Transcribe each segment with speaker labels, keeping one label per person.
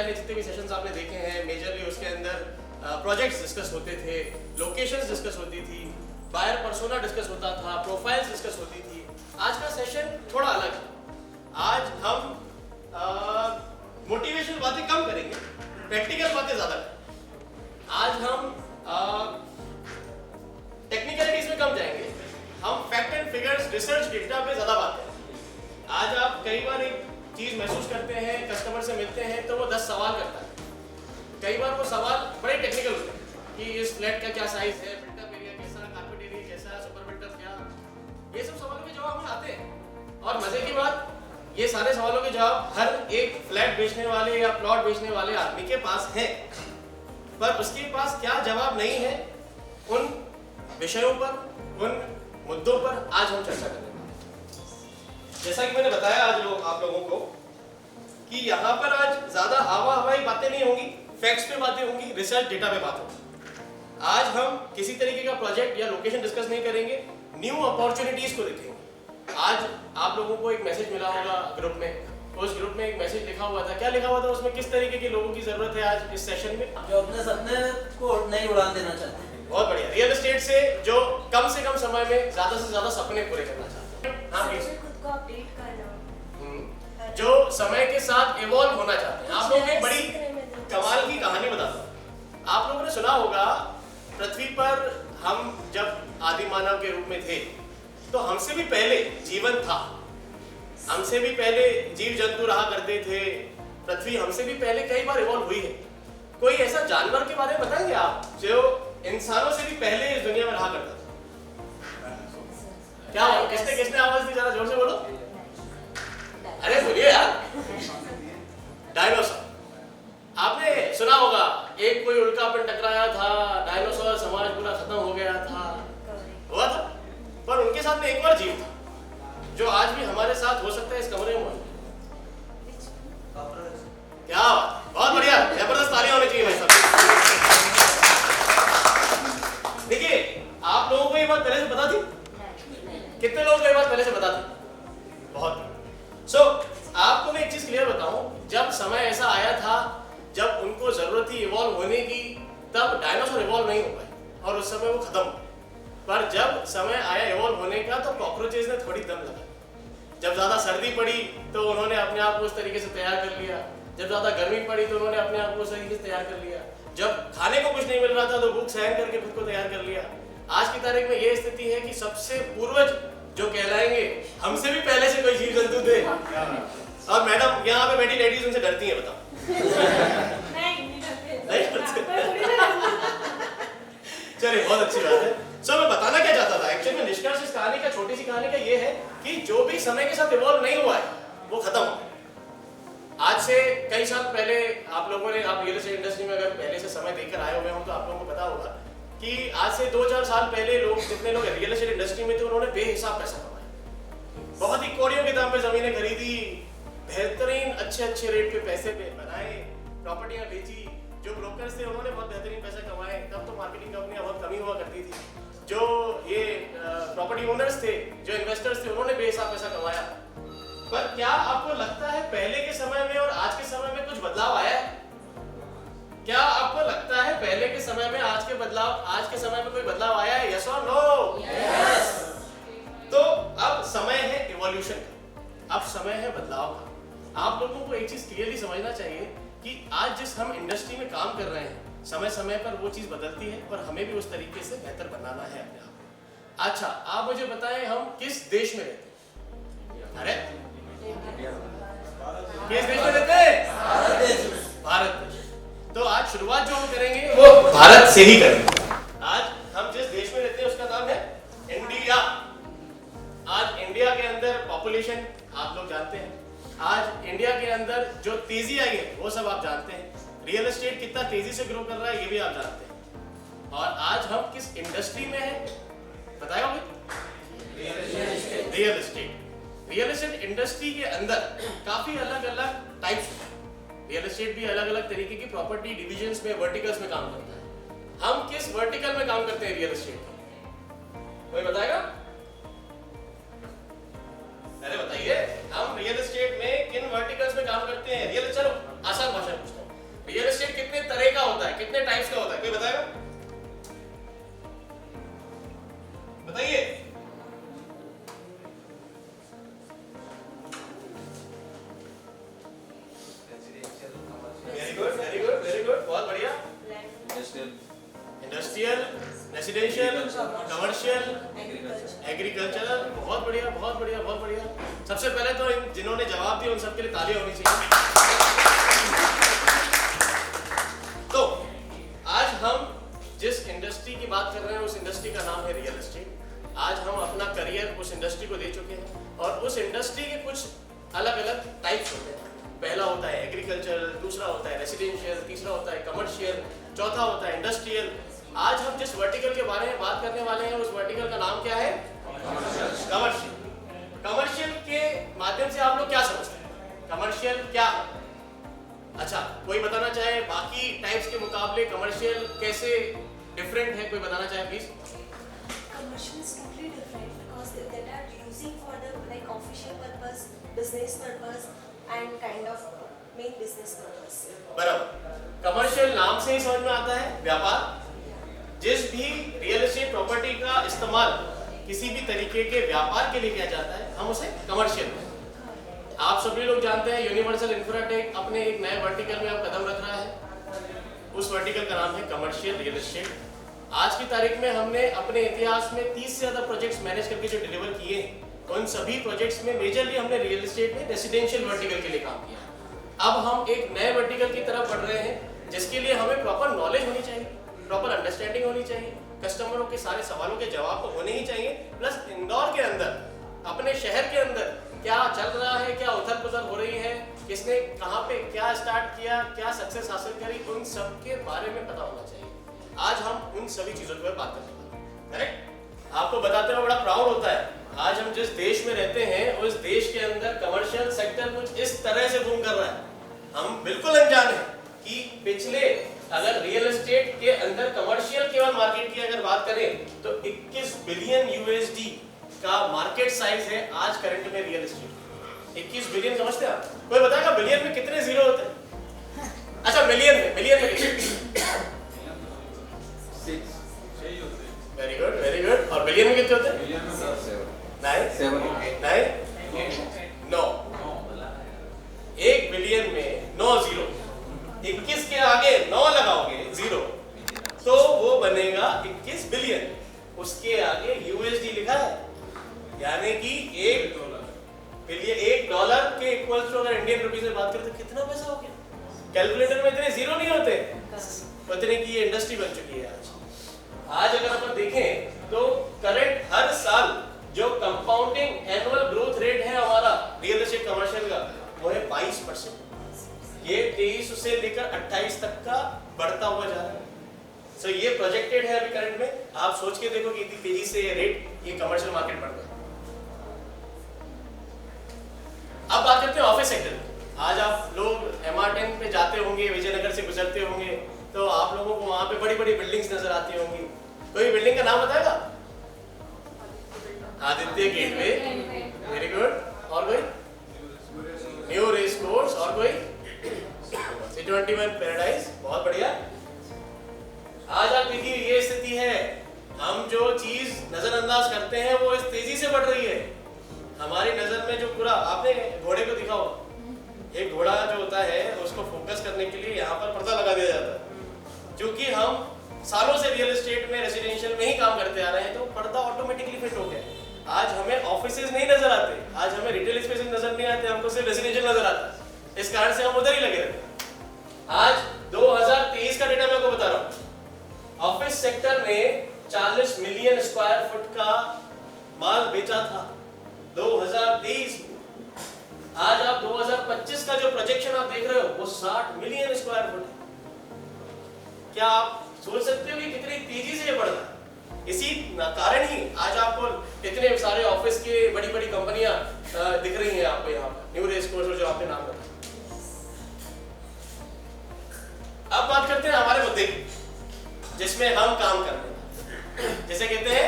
Speaker 1: मैंने जितने भी सेशंस आपने देखे हैं मेजरली उसके अंदर प्रोजेक्ट्स डिस्कस होते थे, लोकेशंस डिस्कस होती थी, बायर पर्सोना डिस्कस होता था, प्रोफाइल्स डिस्कस होती थी। आज का सेशन थोड़ा अलग है। आज हम मोटिवेशनल बातें कम करेंगे, प्रैक्टिकल बातें ज़्यादा करेंगे। आज हम टेक्निकलिटीज में कम जाएंगे, हम fact and figures, research, data पे ज़्यादा बात करेंगे। आज आप कई बार एक चीज़ महसूस करते हैं, कस्टमर से मिलते हैं तो वो 10 सवाल करता है। कई बार वो सवाल बड़े टेक्निकल होते हैं कि इस फ्लैट का क्या साइज है, बिल्टअप एरिया कैसा, कारपेट एरिया कैसा, सुपर बिल्टअप क्या, ये सब सवालों के जवाब हमें आते हैं। और मजे की बात, ये सारे सवालों के जवाब हर एक फ्लैट बेचने वाले या प्लॉट बेचने वाले आदमी के पास है, पर उसके पास क्या जवाब नहीं है, उन विषयों पर, उन मुद्दों पर आज हम चर्चा करेंगे। जैसा कि मैंने बताया आज आप लोगों को कि यहाँ पर आज ज्यादा हवा हवाई बातें नहीं होंगी, फैक्ट्स पे बातें होंगी, रिसर्च डेटा पे बात होगी। आज हम किसी तरीके का प्रोजेक्ट या लोकेशन डिस्कस नहीं करेंगे, न्यू अपॉर्चुनिटीज को देखेंगे। आज आप लोगों को एक मैसेज मिला होगा ग्रुप में, उस ग्रुप में एक मैसेज लिखा हुआ था। क्या लिखा हुआ था उसमें? किस तरीके के लोगों की जरूरत है आज इस सेशन में?
Speaker 2: जो अपने सपने को नहीं उड़ान देना चाहते हैं।
Speaker 1: बहुत बढ़िया। रियल एस्टेट से जो कम से कम समय में ज्यादा से ज्यादा सपने पूरे करना चाहते हैं। हाँ प्लीज।
Speaker 3: खुद को अपडेट करना,
Speaker 1: जो समय के साथ इवॉल्व होना चाहते हैं। आप लोगों को एक बड़ी कमाल की कहानी बताता हूँ। आप लोगों ने सुना होगा पृथ्वी पर हम जब आदि मानव के रूप में थे तो हमसे भी पहले जीवन था, हमसे भी पहले जीव जंतु रहा करते थे। पृथ्वी हमसे भी पहले कई बार इवॉल्व हुई है। कोई ऐसा जानवर के बारे में बताएंगे आप जो इंसानों से भी पहले इस दुनिया में रहा करता था? क्या हुआ? किसने किसने आवाज दी? जरा जोर से बोलो। अरे बोलिए यार। डायनासोर। आपने सुना होगा एक कोई उल्कापिंड टकराया था, डायनासोर समाज पूरा खत्म हो गया था, हुआ था। पर उनके साथ में एक और जीव था जो आज भी हमारे साथ हो सकता है इस कमरे में। क्या बहुत बढ़िया, जबरदस्त तालियां होनी चाहिए भाई साहब। देखिए आप लोगों को ये बात पहले से पता थी? कितने लोगों को ये बात पहले से पता थी? बहुत। सो आपको मैं एक चीज क्लियर बताऊं, जब समय ऐसा आया था जब उनको जरूरत थी इवॉल्व होने की, तब डायनासोर इवॉल्व नहीं हो पाए और उस समय वो खत्म हो। पर जब समय आया इवॉल्व होने का तो कॉकरोचेस ने थोड़ी दम लगा। जब ज्यादा सर्दी पड़ी तो उन्होंने अपने आप को उस तरीके से तैयार कर लिया, जब ज्यादा गर्मी पड़ी तो उन्होंने अपने आप को उस तरीके से तैयार कर लिया, जब खाने को कुछ नहीं मिल रहा था तो भूख सहन करके खुद को तैयार कर लिया। आज की तारीख में ये स्थिति है कि सबसे पूर्वज जो कहलाएंगे हमसे भी पहले से कोई जीव जंतु थे। और मैडम यहाँ पे बैठी लेडीज उनसे डरती हैं, बताओ? चलिए बहुत अच्छी बात है। सो मैं बताना क्या चाहता था एक्चुअली में, निष्कर्ष इस कहानी का, छोटी सी कहानी का ये है कि जो भी समय के साथ इवॉल्व नहीं हुआ है वो खत्म हो गया। आज से कई साल पहले आप लोगों ने, आप रियल एस्टेट इंडस्ट्री में अगर पहले से समय देकर आए हुए हो तो आप लोगों को पता होगा कि आज से 2-4 साल पहले लोग, जितने लोग रियल एस्टेट इंडस्ट्री में थे, उन्होंने बेहिसाब पैसा कमाया। बहुत ही कौड़ियों के दाम पे जमीनें खरीदी, बेहतरीन अच्छे रेट पे पैसे बनाए, प्रॉपर्टियां बेची। जो ब्रोकर्स थे उन्होंने बहुत बेहतरीन पैसा कमाए। तब तो मार्केटिंग कंपनियां बहुत कमी हुआ करती थी। जो ये प्रॉपर्टी ओनर्स थे, जो इन्वेस्टर्स थे, उन्होंने बेहिसाब पैसा कमाया। पर क्या आपको लगता है पहले के समय में और आज के समय में कुछ बदलाव आया है? क्या आपको लगता है पहले के समय में आज के समय में कोई बदलाव आया है? यस और नो? यस। तो अब समय है इवोल्यूशन का, अब समय है बदलाव का। आप लोगों को एक चीज क्लियरली समझना चाहिए कि आज जिस हम इंडस्ट्री में काम कर रहे हैं, समय समय पर वो चीज बदलती है और हमें भी उस तरीके से बेहतर बनाना है अपने आप को। अच्छा, आप मुझे बताएं हम किस देश में रहते हैं? अरे किस देश में रहते हैं? भारत देश। तो आज शुरुआत जो हम करेंगे वो भारत से ही करेंगे। आज हम जिस देश में रहते हैं उसका नाम है इंडिया। आज इंडिया के अंदर पॉपुलेशन आप लोग जानते हैं। आज इंडिया के अंदर जो तेजी आई है वो सब आप जानते हैं। रियल एस्टेट कितना तेजी से ग्रो कर रहा है ये भी आप जानते हैं। और आज हम किस इंडस्ट्री में हैं बताएगा भाई? Real estate. Real estate industry के अंदर काफी अलग अलग टाइप्स हैं। रियल एस्टेट भी अलग अलग तरीके की प्रॉपर्टी डिविजन्स में, वर्टिकल्स में काम करता है। हम किस वर्टिकल में काम करते हैं रियल एस्टेट में? कोई बताएगा? अरे बताइए, हम रियल एस्टेट में किन वर्टिकल्स में काम करते हैं? चलो आसान भाषा में पूछता हूँ, तरह का होता है, कितने टाइप्स का होता है, कोई बताएगा? बताइए। Very good, very good, very good, बहुत बढ़िया। इंडस्ट्रियल, रेसिडेंशियल, कमर्शियल, एग्रीकल्चरल, बहुत बढ़िया, बहुत बढ़िया, बहुत बढ़िया। सबसे पहले तो जिन्होंने जवाब दिया उन सबके लिए तालियां होनी चाहिए। तो आज हम जिस इंडस्ट्री की बात कर रहे हैं उस इंडस्ट्री का नाम है रियल एस्टेट। आज हम अपना करियर उस इंडस्ट्री को दे चुके हैं और उस इंडस्ट्री के कुछ अलग अलग टाइप्स होते हैं। पहला होता है एग्रीकल्चरल, दूसरा होता है रेसिडेंशियल, तीसरा होता है कमर्शियल, चौथा होता है इंडस्ट्रियल। आज हम जिस वर्टिकल के बारे में बात करने वाले हैं उस वर्टिकल का नाम क्या है? कमर्शियल। कमर्शियल के माध्यम से आप लोग क्या समझते हैं? कमर्शियल क्या है? अच्छा, कोई बताना चाहे बाकी टाइप्स के मुकाबले कमर्शियल कैसे डिफरेंट है? कोई बताना चाहे please.
Speaker 3: Commercial is totally different because they are using for the like official purpose, business purpose, and kind of main business purpose.
Speaker 1: बराबर। कमर्शियल नाम से ही समझ में आता है व्यापार। जिस भी रियल एस्टेट प्रॉपर्टी का इस्तेमाल किसी भी तरीके के व्यापार के लिए किया जाता है हम उसे कमर्शियल। आप सभी लोग जानते हैं यूनिवर्सल इंफ्राटेक अपने एक नए वर्टिकल में अब कदम रख रहा है। उस वर्टिकल का नाम है कमर्शियल रियल एस्टेट। आज की तारीख में हमने अपने इतिहास में 30 से ज्यादा प्रोजेक्ट्स मैनेज करके जो डिलीवर किए हैं उन सभी प्रोजेक्ट्स में मेजरली हमने रियल एस्टेट में रेसिडेंशियल वर्टिकल के लिए काम किया। अब हम एक नए वर्टिकल की तरफ बढ़ रहे हैं जिसके लिए हमें प्रॉपर नॉलेज होनी चाहिए, प्रॉपर अंडरस्टैंडिंग होनी चाहिए, कस्टमरों के सारे सवालों के जवाब तो होने ही चाहिए। प्लस इंदौर के अंदर, अपने शहर के अंदर क्या चल रहा है, क्या उथल पुथल हो रही है, किसने कहाँ पे क्या स्टार्ट किया, क्या सक्सेस हासिल करी, उन सब के बारे में पता होना चाहिए। आज हम उन सभी चीजों पर बात करने वाले हैं। करेक्ट? आपको बताते हुए बड़ा प्राउड होता है आज हम जिस देश में रहते हैं उस देश के अंदर कमर्शियल सेक्टर कुछ इस तरह से बूम कर रहा है। हम बिल्कुल अनजान हैं कि पिछले अगर रियल एस्टेट के अंदर कमर्शियल केवल मार्केट की अगर बात करें तो 21 बिलियन यूएसडी का मार्केट साइज है आज करंट में रियल एस्टेट। 21 बिलियन समझते हैं आप? कोई बताएगा बिलियन में कितने जीरो होते हैं? अच्छा मिलियन में वेरी गुड, वेरी गुड। और बिलियन में कितने होते हैं? 9। 1 बिलियन में 9 जीरो, 21 के आगे 9 लगाओगे जीरो तो वो बनेगा 21 बिलियन। उसके आगे यूएसडी लिखा है, यानी कि $1 के इक्वल टू अगर इंडियन रुपीस में बात करें तो कितना पैसा हो गया? कैलकुलेटर में इतने जीरो नहीं होते, उतने की ये इंडस्ट्री बन चुकी है आज अगर अपन देखें तो करंट हर साल जो कंपाउंडिंग एनुअल ग्रोथ रेट है हमारा रियल एस्टेट कमर्शियल का वो है 22%। ये 23 से लेकर 28 तक का बढ़ता हुआ जा रहा है। सो ये प्रोजेक्टेड है अभी करंट में। आप सोच के देखो कि इतनी तेजी से ये रेट ये कमर्शियल मार्केट बढ़ रहा है। अब बात करते हैं ऑफिस सेक्टर की। आज आप लोग MR10 पे जाते होंगे, विजयनगर से गुजरते होंगे तो आप लोगों को वहां पे बड़ी बड़ी बिल्डिंग्स नजर आती होंगी। कोई बिल्डिंग का नाम बताएगा? Aditya Gateway, very good. और कोई? New Race Course. और कोई? C21 पैराडाइज, बहुत बढ़िया। आज आप देखिए ये स्थिति है, हम जो चीज नजरअंदाज करते हैं वो इस तेजी से बढ़ रही है। हमारी नजर में जो पूरा, आपने घोड़े को दिखा होगा, एक घोड़ा जो होता है उसको फोकस करने के लिए यहाँ पर पर्दा लगा दिया जाता है। क्योंकि हम सालों से रियल एस्टेट में रेसिडेंशियल में ही काम करते आ रहे हैं तो पर्दा ऑटोमेटिकली फिट हो गया। आज हमें ऑफिसेज नहीं नजर आते, आज हमें रिटेल स्पेसेस नजर नहीं आते, हमको सिर्फ रेसिडेंशियल नजर आता है। इस कारण से हम उधर ही लगे रहते हैं। आज 2023 का डेटा मैं आपको बता रहा हूँ, ऑफिस सेक्टर ने 40 मिलियन स्क्वायर फुट का माल बेचा था 2023। आज आप 2025 का जो प्रोजेक्शन आप देख रहे हो वो 60 मिलियन स्क्वायर फुट है। क्या आप सोच सकते हो कि कितनी तेजी से ये बढ़ रहा है? इसी कारण ही आज आपको इतने सारे ऑफिस के बड़ी बड़ी कंपनियां दिख रही हैं आपको यहाँ पर, न्यू रेस कोर्स जो आपने नाम रखा। अब बात करते हैं हमारे मुद्दे की जिसमें हम काम करते हैं, जिसे कहते हैं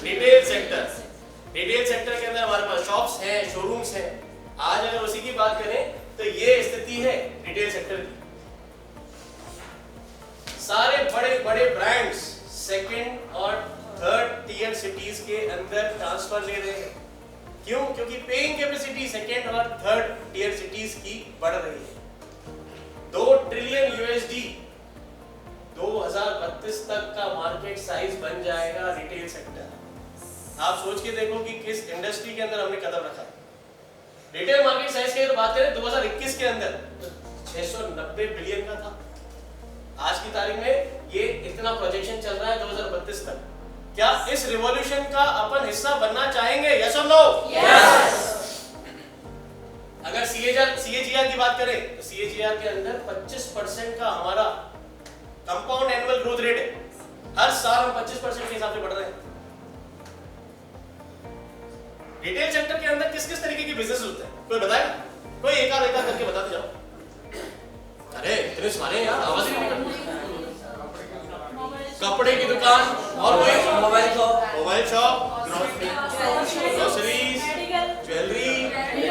Speaker 1: रिटेल सेक्टर। रिटेल सेक्टर के अंदर हमारे पास शॉप्स हैं, शोरूम्स हैं। आज अगर उसी की बात करें तो ये स्थिति है रिटेल सेक्टर की। टीयर सिटीज के अंदर ट्रांसफर ले रहे हैं। क्यों? क्योंकि पेइंग कैपेसिटी सेकेंड और थर्ड टीयर सिटीज की बढ़ रही है। 2 ट्रिलियन यूएसडी 2032 तक का मार्केट साइज बन जाएगा रिटेल सेक्टर। आप सोच के देखो कि किस इंडस्ट्री के अंदर हमने कदम रखा है। रिटेल मार्केट साइज की अगर बात करें 2021 के अंदर तो 690 बिलियन का था। आज की तारीख में ये इतना प्रोजेक्शन चल रहा है 2032 तक। क्या इस रिवॉल्यूशन का अपन हिस्सा बनना चाहेंगे? यस और नो?
Speaker 3: Yes.
Speaker 1: अगर सीएजीआर की बात करें तो सीएजीआर के अंदर 25% का हमारा कंपाउंड एनुअल ग्रोथ रेट है। हर साल हम 25% के हिसाब से बढ़ रहे हैं। रिटेल सेक्टर के अंदर किस किस तरीके के बिजनेस होते हैं कोई बताएगा? कोई एक आध करके बताते जाओ। अरे इतने सारे हैं यार, आवाज ही नहीं निकल। कपड़े की दुकान और कोई? Mobile shop, groceries, jewellery,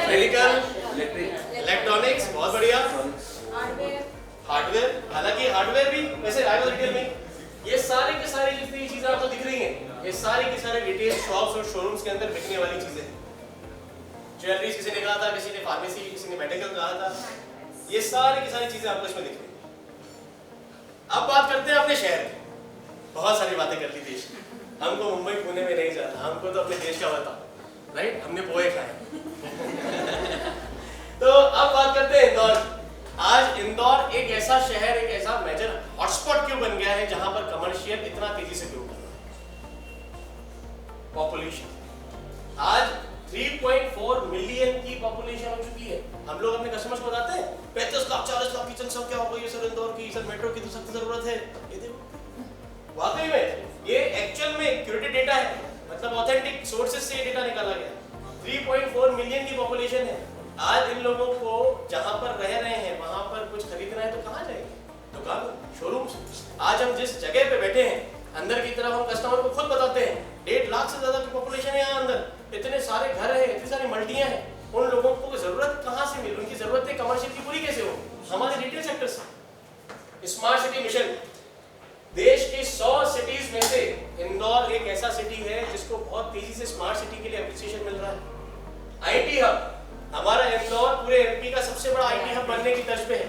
Speaker 1: medical, electronics, बहुत बढ़िया, हार्डवेयर। हालांकि हार्डवेयर भी वैसे आएगा रिटेल में। ये सारी की सारी जितनी चीजें आपको दिख रही हैं, ये सारी की सारी रिटेल शॉप्स और शोरूम्स के अंदर बिकने वाली चीजें हैं। ज्वेलरी किसी ने कहा था, किसी ने फार्मेसी, किसी ने मेडिकल कहा था। ये सारी की सारी चीजें आपको इसमें दिख रही हैं। अब बात करते हैं अपने शहर की। बहुत सारी बातें कर ली देश की। हमको मुंबई पुणे में नहीं जाना, हमको तो अपने देश का बता, राइट? हमने पोहे खाए। तो अब बात करते हैं इंदौर। आज इंदौर एक ऐसा शहर, एक ऐसा मेजर हॉटस्पॉट क्यों बन गया है जहां पर कमर्शियल इतना तेजी से ग्रो कर रहा है? पॉपुलेशन। आज 3.4 मिलियन की पॉपुलेशन हो चुकी है। हम लोग अपने कस्टमर्स को बताते हैं 35 लाख 40 लाख की जनसंख्या हो गई है सर इंदौर की, सर मेट्रो की तो सख्त जरूरत है। ये देखो वाकई में ये एक्चुअल में क्यूरेटेड डेटा है, मतलब ऑथेंटिक सोर्सेज से ये डेटा निकाला गया। 3.4 मिलियन की पॉपुलेशन है। आज इन लोगों को जहां पर रह रहे हैं वहां पर कुछ खरीदना है तो कहां जाएंगे? दुकान, शोरूम्स। आज हम जिस जगह पे बैठे हैं अंदर की तरफ हम कस्टमर को खुद बताते हैं 1.5 लाख से ज्यादा की पॉपुलेशन है यहाँ अंदर। इतने सारे घर हैं, इतनी सारी मल्टियां हैं। उन लोगों को जरूरत कहां से मिले? उनकी जरूरतें कमर्शियल की पूरी कैसे हो? हमारे रिटेल सेक्टर से। Smart city mission. देश की 100 सिटीज में से इंदौर एक ऐसा सिटी है जिसको बहुत तेजी से स्मार्ट सिटी के लिए एप्रिसिएशन मिल रहा है। IT hub. हमारा इंदौर पूरे एमपी का सबसे बड़ा आईटी हब बनने की तर्ज पे है।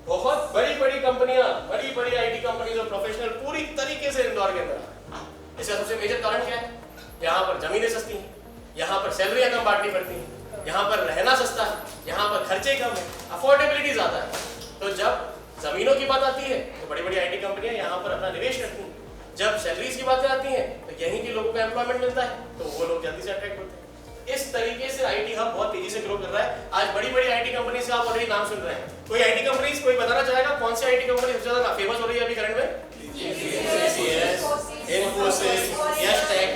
Speaker 1: बहुत बड़ी बड़ी कंपनियां, बड़ी बड़ी आईटी कंपनीज और प्रोफेशनल पूरी तरीके से इंदौर के अंदर। इसका सबसे मेजर कारण क्या है? यहाँ पर जमीनें सस्ती हैं, यहाँ पर सैलरियां कम बांटनी पड़ती हैं, यहाँ पर रहना सस्ता है, यहाँ पर खर्चे कम है, अफोर्डेबिलिटी ज्यादा है। तो जब जमीनों की बात आती है तो बड़ी बड़ी आईटी कंपनियां यहाँ पर अपना निवेश करती हैं। जब सैलरीज की बातें आती हैं तो यहीं के लोगों को एम्प्लॉयमेंट मिलता है, तो वो लोग जल्दी से अट्रैक्ट होते हैं। इस तरीके से आईटी हब बहुत तेजी से ग्रो कर रहा है। आज बड़ी बड़ी आईटी कंपनी से आप ऑलरेडी नाम सुन रहे हैं। कोई आईटी कंपनीज कोई बताना चाहेगा कौन सी आईटी कंपनी सबसे ज्यादा फेमस हो रही है अभी करंट में? TCS, इन्फोसिस, यश टेक,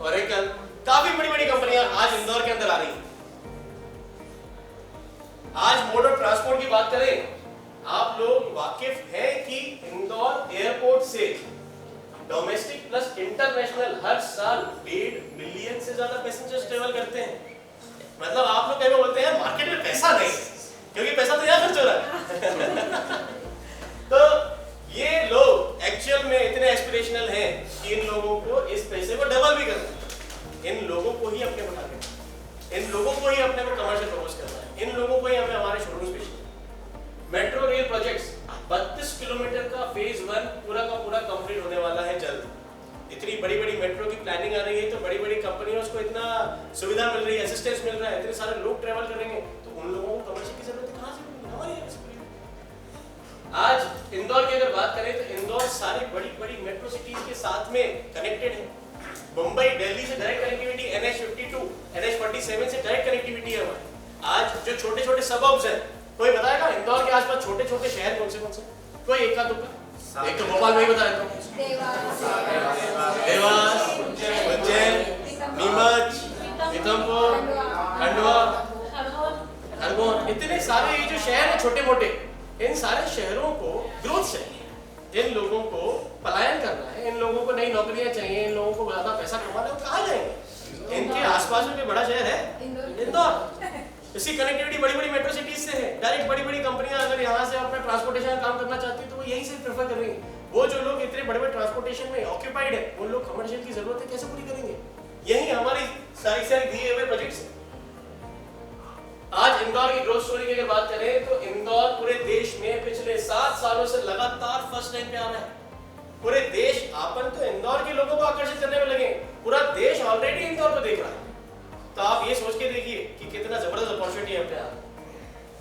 Speaker 1: ओरेकल। काफी बड़ी बड़ी कंपनियां आज इंदौर के अंदर आ रही हैं। आज मोड ऑफ ट्रांसपोर्ट की बात करें, आप लोग वाकिफ हैं कि इंदौर एयरपोर्ट से डोमेस्टिक प्लस इंटरनेशनल हर साल 1.5 मिलियन से ज्यादा पैसेंजर्स ट्रेवल करते हैं। मतलब आप लोग कहीं बोलते हैं मार्केट में पैसा नहीं, क्योंकि पैसा तो यहाँ खर्च हो रहा है। तो ये लोग एक्चुअल में इतने एस्पिरेशनल हैं कि इन लोगों को इस पैसे को डबल भी करना है। इन लोगों को ही अपने को टारगेट, इन लोगों को ही अपने को कमर्शियल प्रपोज करना है, इन लोगों को ही हमें हमारे शोरूम्स बेचना है। मेट्रो रेल प्रोजेक्ट्स 32 किलोमीटर का फेज 1 पूरा का पूरा कंप्लीट होने वाला है जल्द। इतनी बड़ी बड़ी मेट्रो की प्लानिंग आ रही है तो बड़ी बड़ी कंपनियों को इतना सुविधा मिल रही है, असिस्टेंस मिल रहा है, इतने सारे लोग ट्रेवल करेंगे तो उन लोगों को कमर्शियल की जरूरत कहां से मिलेगी? हमारी है। आज इंदौर की अगर बात करें तो इंदौर सारी बड़ी बड़ी मेट्रो सिटीज के साथ में कनेक्टेड है। मुंबई दिल्ली से डायरेक्ट कनेक्टिविटी, NH52 NH47 से डायरेक्ट कनेक्टिविटी है हमारी। आज जो छोटे छोटे सबअर्ब्स हैं, कोई बताएगा इंदौर के आसपास छोटे छोटे शहर कौन से? कोई एक का दुकान? एक तो भोपाल में ही बता देता हूँ, देवास, उज्जैन, नीमच, पीथमपुर, खंडवा, खरगोन। इतने सारे ये जो शहर हैं छोटे मोटे, इन सारे शहरों को ग्रोथ चाहिए, इन लोगों को पलायन करना है, इन लोगों को नई नौकरियां चाहिए, इन लोगों को ज्यादा पैसा कमाना है, कहाँ जाएंगे? इनके आसपास में भी बड़ा शहर है इंदौर। इसकी कनेक्टिविटी बड़ी बड़ी मेट्रो सिटीज से है। डायरेक्ट बड़ी बड़ी कंपनियां अगर यहाँ से अपना ट्रांसपोर्टेशन का काम करना चाहती है तो वो यहीं से प्रेफर कर रही है। वो जो लोग इतने बड़े बड़े ट्रांसपोर्टेशन में ऑक्यूपाइड है, उन लोग कमर्शियल की जरूरतें कैसे पूरी करेंगे? यही हमारी सारी सारी दिए हुए प्रोजेक्ट्स हैं। आज इंदौर की ग्रोथ स्टोरी की अगर बात करें तो इंदौर पूरे देश में पिछले 7 सालों से लगातार फर्स्ट लाइन पे आ रहा है। पूरे देश, अपन तो इंदौर के लोगों को आकर्षित करने में लगे, पूरा देश ऑलरेडी इंदौर को देख रहा है। तो आप ये सोच के देखिए कि कितना जबरदस्त अपॉर्चुनिटी है अपने आप।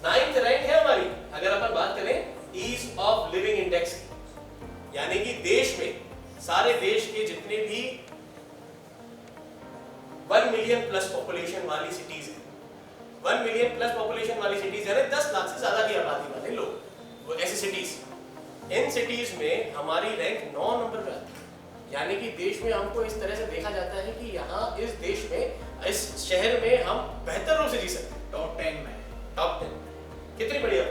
Speaker 1: 9th रैंक है हमारी अगर अपन बात करें ईज ऑफ लिविंग इंडेक्स, यानी कि देश में सारे देश के जितने भी 1 मिलियन प्लस पॉपुलेशन वाली सिटीज है, 1 मिलियन प्लस पॉपुलेशन वाली सिटीज यानी 10 लाख से ज्यादा की आबादी वाले लोग, वो ऐसी सिटीज, इन सिटीज में हमारी रैंक 9 नंबर पे आती है। यानी कि देश में हमको इस तरह से देखा जाता है कि यहाँ इस देश में, इस शहर में हम बेहतर रूप से जी सकते हैं।
Speaker 2: टॉप 10 में,
Speaker 1: टॉप 10 कितनी बढ़िया।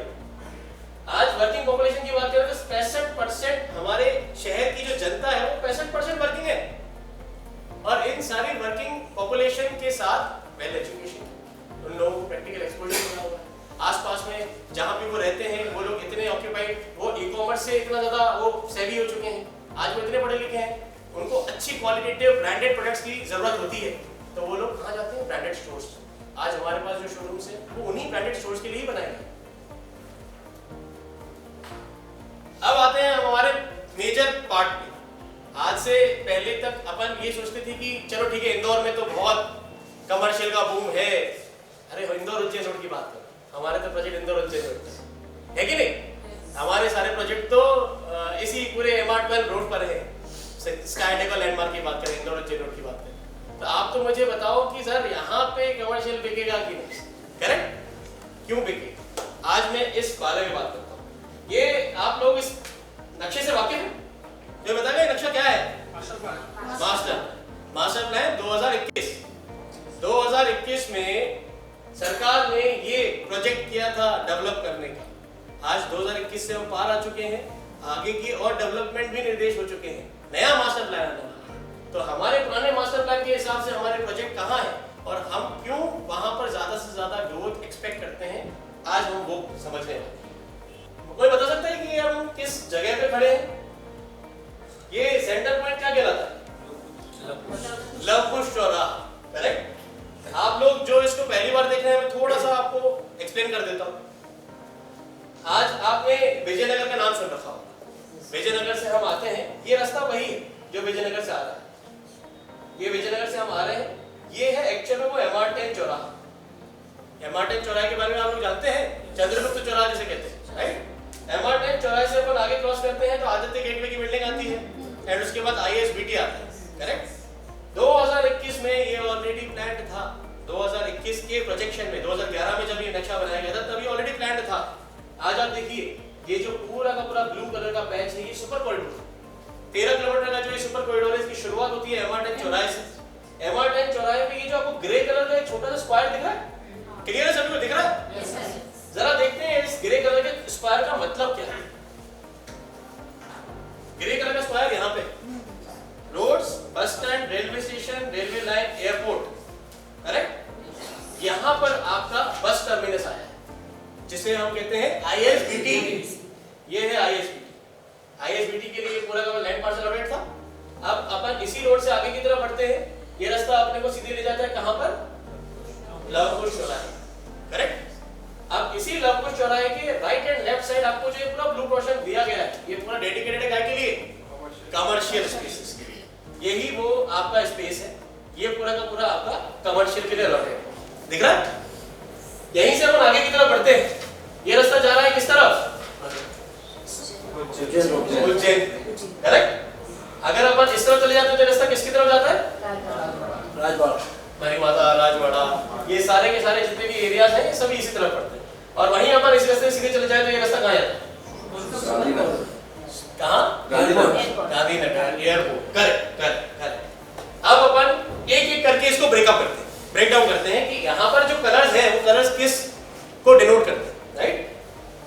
Speaker 1: आज वर्किंग पॉपुलेशन की बात करें तो 65% हमारे शहर की जो जनता है वो 65% वर्किंग है, और इन सारी वर्किंग पॉपुलेशन के साथ वेल एजुकेशन, उन लोगों को प्रैक्टिकल एक्सपोजर मिला हुआ है। आसपास में जहां भी वो रहते हैं वो लोग इतने ऑक्यूपाइड, वो ई-कॉमर्स से इतना ज्यादा वो सेवी हो चुके हैं, आज वो इतने पढ़े लिखे हैं, उनको अच्छी क्वालिटेटिव ब्रांडेड प्रोडक्ट्स की जरूरत होती है, तो वो लोग कहाँ जाते हैं? Branded stores. आज हमारे पास जो शोरूम्स है वो उन्हीं ब्रांडेड स्टोर्स के लिए ही बनाए गए। अब आते हैं हमारे मेजर पार्ट पे। आज से पहले तक अपन ये सोचते थे कि चलो ठीक है, इंदौर में तो बहुत कमर्शियल का बूम है, अरे इंदौर उज्जैन रोड की बात करो, हमारे तो प्रोजेक्ट इंदौर उज्जैन रोड है कि नहीं? हमारे सारे प्रोजेक्ट तो इसी पूरे MR12 रोड पर है। स्काई टेक लैंडमार्क की बात करें, इंदौर उज्जैन रोड की बात करें, तो आप तो मुझे बताओ कि सर यहाँ पे कमर्शियल बिकेगा कि नहीं? करेक्ट, क्यों बिके? आज मैं इस बारे में बात करता हूँ। ये आप लोग इस नक्शे से वाकिफ हैं? जो बताएगा नक्शा क्या है? मास्टर प्लान 2021 में सरकार ने ये प्रोजेक्ट किया था डेवलप करने का। आज 2021 से हम पार आ चुके हैं, आगे की और डेवलपमेंट भी निर्देश हो चुके हैं, नया मास्टर प्लान आने वाला है। तो हमारे पुराने मास्टर प्लान के हिसाब से हमारे प्रोजेक्ट कहाँ है और हम क्यों वहां पर ज्यादा से ज्यादा ग्रोथ एक्सपेक्ट करते हैं, आज हम वो समझने वाले हैं। कोई बता सकता है कि हम किस जगह पे खड़े हैं? ये सेंटर पॉइंट क्या कहलाता है? लवकुश चौराहा, करेक्ट। आप लोग जो इसको पहली बार देख रहे हैं, मैं थोड़ा सा आपको एक्सप्लेन कर देता हूँ। आज आपने विजयनगर का नाम सुन रखा होगा, विजयनगर से हम आते हैं, ये रास्ता वही है जो विजयनगर से आ रहा है। ये विजयनगर से हम आ रहे हैं, ये है एक्चुअल में वो MR10 चौराहा। MR10 चौराहे के बारे में आप लोग जानते हैं, चंद्रगुप्त चौराहा जिसे कहते हैं, राइट। MR10 चौराहे से अपन आगे क्रॉस करते हैं तो आदित्य गेटवे की बिल्डिंग आती है, एंड उसके बाद ISBT आता है, करेक्ट। 2021 में ये ऑलरेडी प्लान्ड था। 2021 के प्रोजेक्शन में 2011 में जब ये नक्शा बनाया गया था तभी ऑलरेडी प्लान्ड था। आज आप देखिए, ये जो पूरा का पूरा ब्लू कलर का पैच है, ये सुपर कॉरिडोर 13 किलोमीटर का जो ये सुपर कॉरिडोर है, इसकी शुरुआत होती है MR10 चौराहे से। MR10 चौराहे पे ये जो आपको ग्रे कलर का एक छोटा सा स्क्वायर दिख रहा है, क्लियर है? सभी को दिख रहा है?
Speaker 3: Yes, sir.
Speaker 1: जरा देखते हैं इस ग्रे कलर के स्क्वायर का मतलब क्या है। ग्रे कलर का स्क्वायर यहाँ पे roads, bus stand, railway station, railway line, airport, correct. यहाँ पर आपका बस टर्मिनस आया है जिसे हम कहते हैं ISBT। ये है ISBT के लिए पूरा का लैंड पार्सल अलॉटेड था। अब अपन इसी रोड से आगे की तरफ बढ़ते हैं, ये रास्ता अपने को सीधे ले जाता है कहां पर? लवकुश चौराहे, करेक्ट। अब इसी लवकुश चौराहे के राइट एंड लेफ्ट साइड आपको जो पूरा ब्लू पोर्शन दिया गया है, ये पूरा डेडिकेटेड है क्या के लिए? कमर्शियल स्पेसेस के लिए। यही वो आपका स्पेस है, ये पूरा का पूरा आपका कमर्शियल के लिए अलॉटेड दिख रहा है। यहीं से अपन आगे की तरफ बढ़ते हैं, ये रास्ता जा रहा है किस तरफ? उज्जैन, करेक्ट। अगर अपन इस तरफ चले जाते हैं तो रास्ता किसकी तरफ जाता है?
Speaker 2: राजवाड़ा,
Speaker 1: हमारी माता, राजवाड़ा, ये सारे के सारे जितने भी एरियाज हैं ये सभी इसी तरफ पड़ते हैं। और वहीं अपन इस रास्ते सीधे चले जाए तो ये रास्ता कहाँ जाता है? कहाँ? Gandhinagar airport, correct. अब अपन एक एक करके इसको ब्रेकअप करते हैं, ब्रेक डाउन करते हैं कि यहाँ पर जो कलर्स हैं वो कलर्स किस को डिनोट करते हैं, राइट।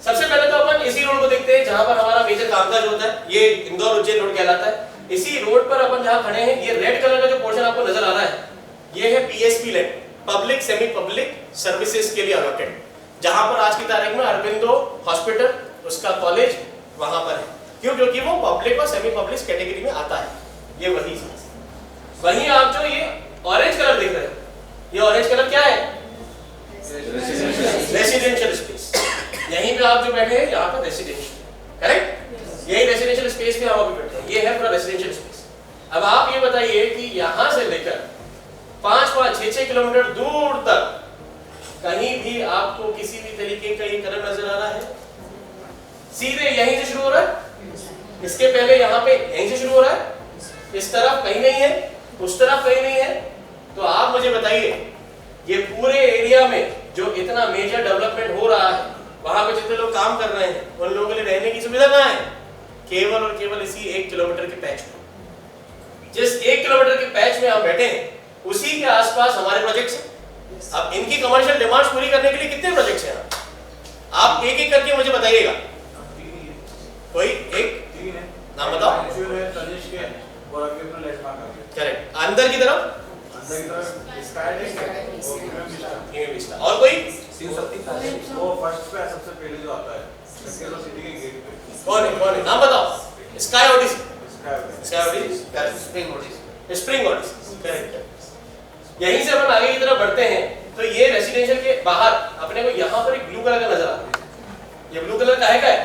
Speaker 1: सबसे पहले तो अपन इसी रोड को देखते हैं जहां पर हमारा मेजर कामकाज होता है, ये इंदौर उज्जैन रोड कहलाता है। इसी रोड पर अपन जहां खड़े हैं, ये रेड कलर का जो पोर्शन आपको नजर आ रहा है, ये है PSP land, public semi public services के लिए अलॉटेड, जहां पर आज की तारीख में अरबिंदो हॉस्पिटल, उसका कॉलेज वहां पर है। क्यों? क्योंकि वो पब्लिक और सेमी पब्लिक कैटेगरी में आता है। ये वही चीज। वहीं आप जो ये ऑरेंज कलर देख रहे हो, ये ऑरेंज कलर क्या है? Residential space. यहीं पे आप जो बैठे हैं यहाँ पर रेसिडेंशियल, करेक्ट? यही रेसिडेंशियल स्पेस में हम अभी बैठे हैं, ये है पूरा रेसिडेंशियल स्पेस। अब आप ये बताइए कि यहाँ से लेकर 5-5, 6-6 किलोमीटर दूर तक कहीं भी आपको किसी भी तरीके का ये कलर नजर आ रहा है? सीधे यहीं से शुरू हो रहा है, इसके पहले यहाँ पे यहीं से शुरू हो रहा है, इस तरफ कहीं नहीं है, उस तरफ कहीं नहीं है। तो आप मुझे बताइए, ये पूरे एरिया में जो इतना मेजर डेवलपमेंट हो रहा है, वहां पे जितने लोग काम कर रहे हैं, उन लोगों के लिए रहने की सुविधा कहाँ है? केवल और केवल इसी 1 किलोमीटर के पैच में। जिस 1 किलोमीटर के पैच में हम बैठे हैं, उसी के आसपास हमारे प्रोजेक्ट्स हैं। अब इनकी कमर्शियल डिमांड्स पूरी करने के लिए कितने प्रोजेक्ट्स हैं? आप एक एक करके मुझे बताइएगा। कोई एक नाम बताओ। करेक्ट। अंदर की तरफ और कोई?
Speaker 4: वो फर्स्ट पे सबसे पहले जो आता है, इसके तो सिटी के गेट पे।
Speaker 1: कौन है? नाम बताओ। Sky Odyssey, Spring Odyssey, correct. यहीं से अपन आगे की तरफ बढ़ते हैं तो ये रेसिडेंशियल के बाहर अपने को यहाँ पर एक ब्लू कलर का नजर आता है। ये ब्लू कलर काहे का है?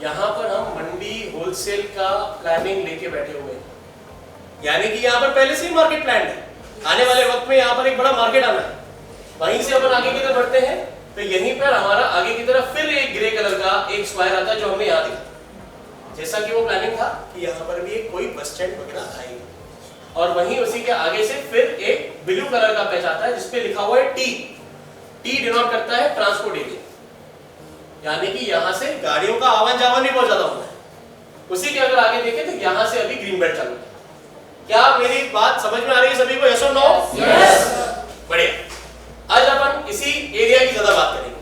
Speaker 1: यहाँ पर हम मंडी होलसेल का प्लानिंग लेके बैठे हुए हैं, यानी कि यहाँ पर पहले से ही मार्केट प्लान है। आने वाले वक्त में यहाँ पर एक बड़ा मार्केट आना है। वहीं से अपन आगे की तरफ बढ़ते हैं तो यहीं पर हमारा आगे की तरफ फिर एक ग्रे कलर का एक स्क्वायर आता है, जो हमने यहाँ देखा। जैसा कि वो प्लानिंग था कि यहाँ पर भी एक कोई बस स्टैंड वगैरह आएगी, और वहीं उसी के आगे से फिर एक ब्लू कलर का पैच आता है जिसपे लिखा हुआ है टी। टी डिनोट करता है ट्रांसपोर्ट एरिया, यानी कि यहाँ से गाड़ियों का आवान जावान भी बहुत ज्यादा होता है। उसी के अगर आगे देखें तो यहाँ से अभी ग्रीन बेल्ट चालू है। क्या मेरी बात समझ में आ रही है सभी को? यस और नो? यस। बढ़िया। आज अपन इसी एरिया की ज्यादा बात करेंगे।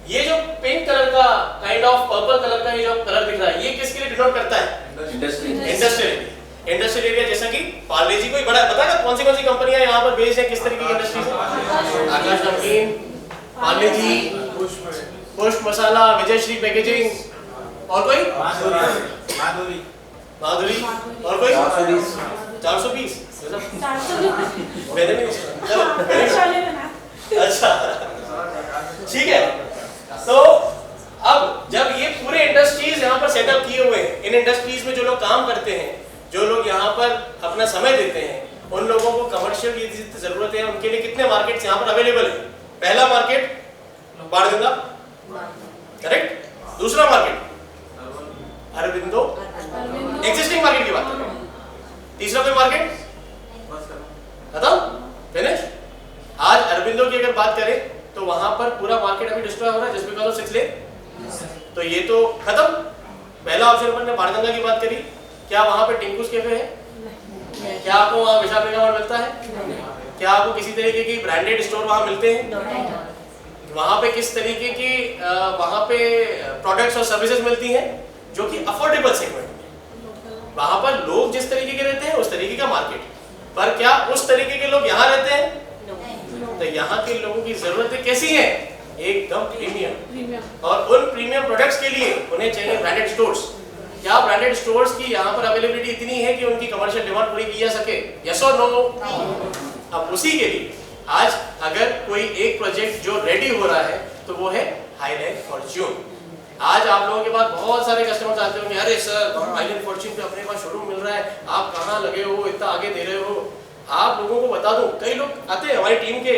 Speaker 1: ये जो पिंक कलर का काइंड ऑफ पर्पल कलर का ये जो कलर दिख रहा है, ये किसके लिए डिनोट करता है? Industrial area. जैसा कि पार्ले जी कोई बड़ा बताएगा कौन सी कंपनियां यहाँ पर बेस्ड है, किस तरीके की इंडस्ट्रीज है? आकाश नमकीन, पार्ले जी, पुष्प मसाला, विजय श्री पैकेजिंग, और कोई? माधुरी, और कोई? 420 अच्छा, ठीक है। तो अब जब ये पूरे इंडस्ट्रीज यहाँ पर सेटअप किए हुए हैं, इन इंडस्ट्रीज में जो लोग काम करते हैं, जो लोग यहाँ पर अपना समय देते हैं, उन लोगों को कमर्शियल की जितनी जरूरत है उनके लिए कितने मार्केट्स यहाँ पर अवेलेबल है? पहला मार्केट बाणगंगा, करेक्ट। दूसरा मार्केट अरविंदो, एग्जिस्टिंग मार्केट की बात कर रहे हैं। तीसरा कोई मार्केट खत्म, फिनिश। आज अरविंदो की अगर बात करें तो वहां पर पूरा मार्केट अभी डिस्ट्रॉय हो रहा है, जस्ट बिकॉज़ ऑफ 6 लेन। तो ये तो खत्म। पहला ऑप्शन अपन ने बाणगंगा की बात करी। क्या वहां पे टिंकुस कैफे है? क्या आपको वहां विशाल मेगा मार्ट मिलता है? क्या आपको किसी तरीके की ब्रांडेड स्टोर वहां मिलते हैं? वहां पे किस तरीके की वहां पे प्रोडक्ट्स और सर्विसेज मिलती हैं जो कि अफोर्डेबल सेगमेंट में? वहां पर लोग जिस तरीके के रहते हैं उस तरीके का मार्केट, पर क्या उस तरीके के लोग यहाँ रहते हैं? तो यहाँ के लोगों की जरूरतें कैसी हैं? एकदम प्रीमियम। और उन प्रीमियम प्रोडक्ट्स के लिए उन्हें चाहिए ब्रांडेड स्टोर्स। क्या ब्रांडेड स्टोर्स की यहाँ पर अवेलेबिलिटी इतनी है कि उनकी कमर्शियल डिमांड पूरी की जा सके? यस और नो? अब उसी के लिए आज अगर कोई एक प्रोजेक्ट जो रेडी हो रहा है तो वो है हाईलैंड फॉर्च्यून। आज आप लोगों के पास बहुत सारे कस्टमर्स आते होंगे, अरे सर हाईलैंड फॉर्च्यून पे अपने पास शोरूम मिल रहा है, आप कहाँ लगे हो, इतना आगे दे रहे हो। आप लोगों को बता दूं, कई लोग आते हैं, हमारी टीम के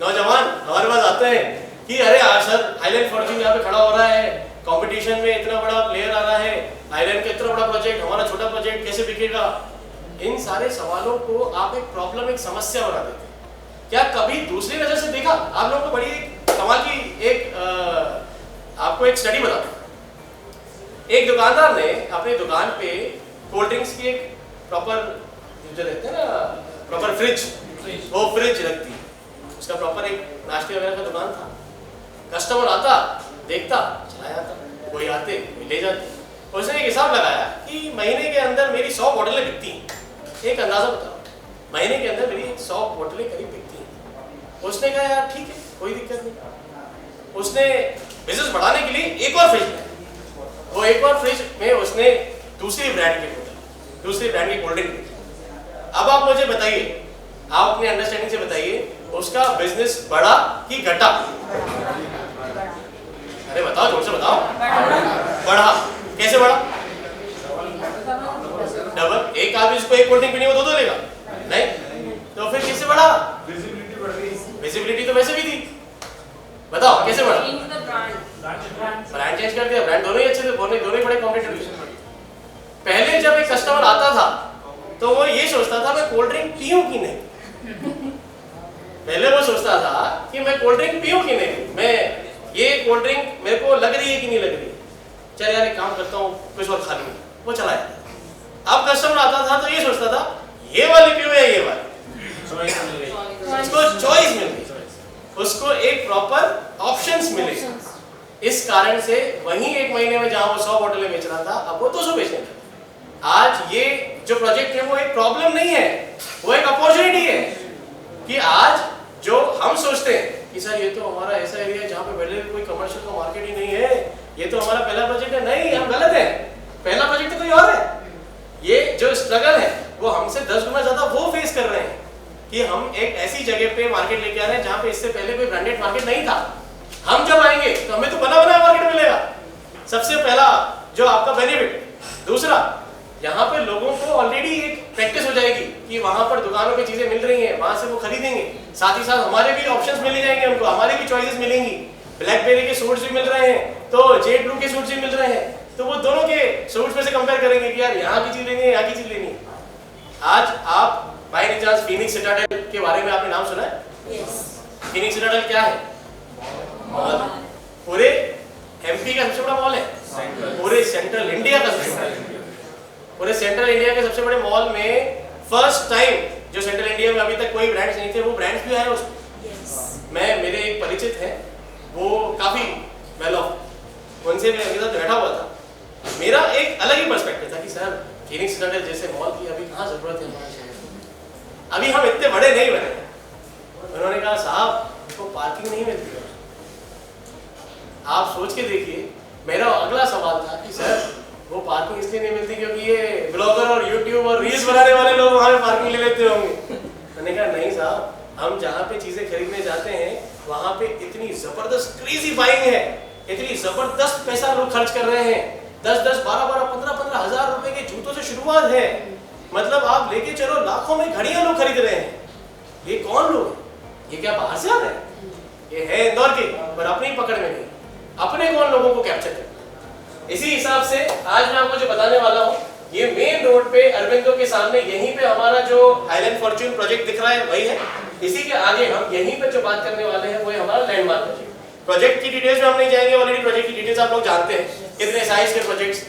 Speaker 1: नौजवान हमारे पास आते हैं कि अरे सर हाईलैंड फॉर्च्यून यहाँ पे खड़ा हो रहा है, कंपटीशन में इतना बड़ा प्लेयर आ रहा है, हाईलैंड का इतना बड़ा प्रोजेक्ट, हमारा छोटा प्रोजेक्ट कैसे बिकेगा? इन सारे सवालों को आप एक प्रॉब्लम, एक समस्या बना देते हैं। क्या कभी दूसरी नजर से देखा? आप लोगों को बड़ी कमाल की एक आपको एक स्टडी बताता हूं। एक दुकानदार ने अपनी दुकान पे कोल्ड ड्रिंक्स की एक प्रॉपर जो रहते हैं ना, प्रॉपर फ्रिज, वो फ्रिज रखती है, उसका प्रॉपर एक नाश्ते वगैरह का दुकान था। कस्टमर आता, देखता, चला जाता, कोई आते ले जाते। उसने एक हिसाब लगाया कि महीने के अंदर मेरी 100 बोतलें बिकती हैं। एक अंदाजा बताओ, महीने के अंदर मेरी 100 बोतलें करीब बिकती हैं। उसने कहा यार ठीक है, कोई दिक्कत नहीं। उसने बिजनेस बढ़ाने के लिए एक और फ्रिज लाया, वो एक बार फ्रिज में उसने दूसरी ब्रांड की कोल्ड ड्रिंक ली। अब आप मुझे बताइए, आप अपने अंडरस्टैंडिंग से बताइए, उसका बिजनेस बढ़ा कि घटा? अरे बताओ, जोर से बताओ। बढ़ा। कैसे बढ़ा? डबल। एक आदमी जिसको एक कोल्ड ड्रिंक पीनी वो दो लेगा? नहीं। तो फिर कैसे बढ़ा?
Speaker 4: विजिबिलिटी बढ़ गई।
Speaker 1: विजिबिलिटी तो वैसे भी थी। बताओ कैसे बढ़ा? ब्रांड चेंज कर दिया। ब्रांड दोनों ही अच्छे थे, दोनों ही बड़े कॉम्पिटिटर। पहले जब एक कस्टमर आता था तो वो ये सोचता था मैं कोल्ड ड्रिंक पीऊं कि नहीं। पहले वो सोचता था कि मैं कोल्ड ड्रिंक पीऊं कि नहीं, मैं ये कोल्ड ड्रिंक मेरे को लग रही है कि नहीं लग रही है, चल यार एक काम करता हूँ कुछ और खा लूँ, वो चला जाता। अब कस्टमर आता था तो ये सोचता था ये वाली पीऊं या ये वाली। उसको चॉइस मिल गई, उसको एक प्रॉपर ऑप्शंस मिले। इस कारण से वहीं एक महीने में जहां वो 100 बोतलें बेच रहा था, अब वो 200 बेचने लगा। आज ये जो प्रोजेक्ट है वो एक प्रॉब्लम नहीं है, वो एक अपॉर्चुनिटी है कि आज जो हम सोचते हैं कि सर ये तो हमारा ऐसा एरिया है जहाँ पे पहले कोई कमर्शियल का मार्केट ही नहीं है, ये तो हमारा पहला प्रोजेक्ट है। नहीं, हम गलत हैं। पहला प्रोजेक्ट तो कोई और है। ये जो स्ट्रगल है वो हमसे 10 गुना ज्यादा वो फेस कर रहे हैं कि हम एक ऐसी जगह पे मार्केट लेके आ रहे हैं जहाँ पे इससे पहले कोई ब्रांडेड मार्केट नहीं था। हम जब आएंगे तो हमें तो बना बनाया मार्केट मिलेगा, सबसे पहला जो आपका बेनिफिट। दूसरा, यहाँ पे लोगों को ऑलरेडी एक प्रैक्टिस हो जाएगी कि वहां पर दुकानों पे चीजें मिल रही हैं, वहां से वो खरीदेंगे। साथ ही साथ हमारे भी ऑप्शंस मिल जाएंगे उनको, हमारी भी चॉइसेस मिलेंगी। ब्लैकबेरी के सूट्स भी मिल रहे हैं तो जेड ब्लू के सूट्स भी मिल रहे हैं, तो वो दोनों के सूट्स में से कंपेयर करेंगे कि यार यहाँ की चीज लेनी है, यहाँ की चीज लेनी है। आज आप by any chance Phoenix Citadel के बारे में आपने नाम सुना है?
Speaker 3: Yes.
Speaker 1: फीनिक्स सिटाडेल क्या है? मॉल। पूरे एमपी का सबसे बड़ा मॉल है, पूरे सेंट्रल इंडिया का सबसे बड़ा, पूरे सेंट्रल इंडिया के सबसे बड़े मॉल में फर्स्ट टाइम जो सेंट्रल इंडिया में अभी तक कोई ब्रांड्स नहीं थे, वो ब्रांड्स भी आए उसमें।
Speaker 3: Yes.
Speaker 1: मैं मेरे एक परिचित हैं, वो काफी वेल ऑफ, उनसे मैं अभी तक बैठा हुआ था। मेरा एक अलग ही पर्सपेक्टिव था कि सर फीनिक्स सिटाडेल जैसे मॉल की अभी कहाँ जरूरत है हमारे शहर में, अभी हम इतने बड़े नहीं बने। उन्होंने कहा साहब तो पार्किंग नहीं मिलती है। आप सोच के देखिए, मेरा अगला सवाल था कि सर वो पार्किंग इसलिए नहीं मिलती क्योंकि ये ब्लॉगर और यूट्यूब और रील्स बनाने वाले लोग वहाँ पे पार्किंग ले लेते होंगे। मैंने कहा नहीं साहब, हम जहाँ पे चीजें खरीदने जाते हैं वहाँ पे इतनी जबरदस्त क्रेजी बाइंग है, इतनी जबरदस्त पैसा लोग खर्च कर रहे हैं। 10-10, 12-12, 15-15 हजार रुपए के जूतों से शुरुआत है। मतलब आप लेके चलो लाखों में घड़ियां लोग खरीद रहे हैं। ये कौन लोग हैं? ये क्या बाहर से आ रहे हैं? ये है इंदौर के, पर अपनी पकड़ में नहीं, अपने कौन लोगों को कैप्चर करते। इसी हिसाब से आज मैं आपको जो बताने वाला हूँ, ये मेन रोड पे अरविंदो के सामने यहीं पे हमारा जो हाईलैंड फॉर्च्यून प्रोजेक्ट दिख रहा है वही है। इसी के आगे हम यहीं पे जो बात करने वाले हैं वो है हमारा लैंडमार्क प्रोजेक्ट। प्रोजेक्ट की डिटेल्स में हम नहीं जाएंगे, ऑलरेडी प्रोजेक्ट की डिटेल्स आप लोग जानते हैं, कितने साइज के प्रोजेक्ट्स,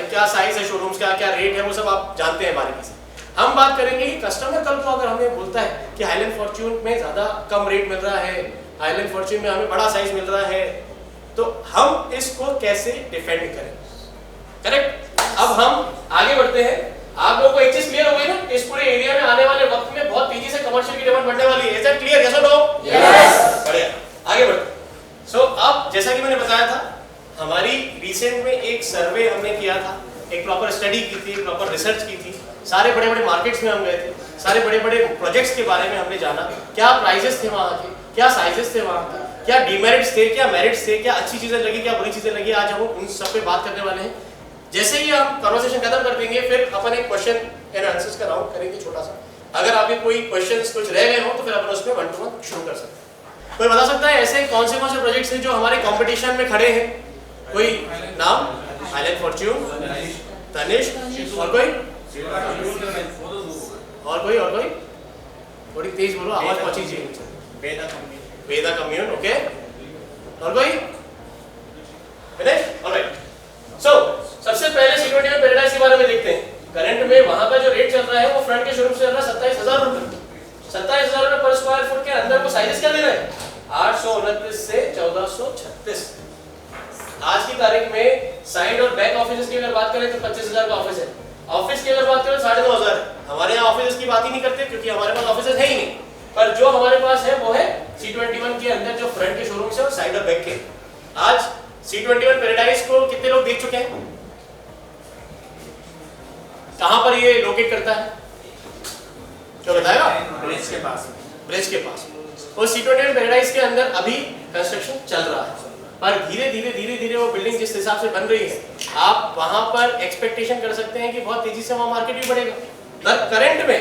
Speaker 1: क्या साइज है शोरूम्स का, क्या रेट है, वो सब आप जानते हैं बारीकी से। हम बात करेंगे कि कस्टमर कल को अगर हमें बोलता है कि हाईलैंड फॉर्च्यून में ज्यादा कम रेट मिल रहा है, हाईलैंड फॉर्च्यून में हमें बड़ा साइज मिल रहा है, तो हम इसको कैसे डिफेंड करें। करेक्ट। अब हम आगे बढ़ते हैं। आप लोगों को एक चीज क्लियर हो गई ना, इस पूरे एरिया में आने वाले वक्त में बहुत तेजी से कमर्शियल की डिमांड बढ़ने वाली है। Is that clear? यस और नो? यस। बढ़िया, आगे बढ़ते। सो अब जैसा कि मैंने बताया था, हमारी रिसेंट में एक सर्वे हमने किया था, एक प्रॉपर स्टडी की थी, प्रॉपर रिसर्च की थी। सारे बड़े बड़े मार्केट्स में हम गए थे, सारे बड़े बड़े प्रोजेक्ट्स के बारे में हमने जाना, क्या प्राइजेस थे वहाँ के, क्या साइजेस थे वहाँ के, क्या डीमेरिट्स थे, क्या मेरिट्स थे, क्या अच्छी चीजें लगी, क्या बुरी चीजें लगी। आज हम उन सब पे बात करने वाले हैं। जैसे ही हम कन्वर्सेशन खत्म कर देंगे फिर अपन एक क्वेश्चन एंड आंसर्स का राउंड करेंगे छोटा सा। अगर आपके कोई क्वेश्चंस कुछ रह गए हो तो फिर अपन उसमें 1 to 1 शुरू कर सकते हैं। कोई बता सकता है ऐसे कौन से प्रोजेक्ट्स हैं जो हमारे कंपटीशन में खड़े हैं? कोई नाम? हाईलैंड फॉर्च्यून, तनिष्क, और कोई? और कोई? थोड़ी तेज बोलो, आवाज पहुंची जी। वेदा कम्यून, ओके। और कोई? फिनिश? ऑलराइट। सो सबसे पहले C21 पैराडाइज के बारे में देखते हैं। करंट में वहां का जो रेट चल रहा है वो फ्रंट के शोरूम से चल रहा है 27,000 रुपए। 27,000 रुपए पर स्क्वायर फुट के अंदर को साइजेस क्या दे रहे हैं? 829 से 1436। आज की तारीख में साइड और बैक ऑफिस की अगर बात करें तो 25,000 का ऑफिस है। ऑफिस की अगर बात करें 9,500 है। हमारे यहाँ ऑफिस की बात ही नहीं करते क्योंकि हमारे पास ऑफिस है ही नहीं, पर जो हमारे पास है वो है C21 के अंदर जो फ्रंट के शोरूम से और साइड और बैक के। आज C21 पैराडाइज को कितने लोग देख चुके हैं? कहां पर ये लोकेट करता है, जो बताएगा?
Speaker 2: ब्रिज के पास।
Speaker 1: ब्रिज के पास। और C21 पैराडाइज के अंदर अभी कंस्ट्रक्शन चल रहा है, पर धीरे धीरे वो बिल्डिंग जिस हिसाब से बन रही है, आप वहां पर एक्सपेक्टेशन कर सकते हैं कि बहुत तेजी से वहां मार्केट भी बढ़ेगा। पर करंट में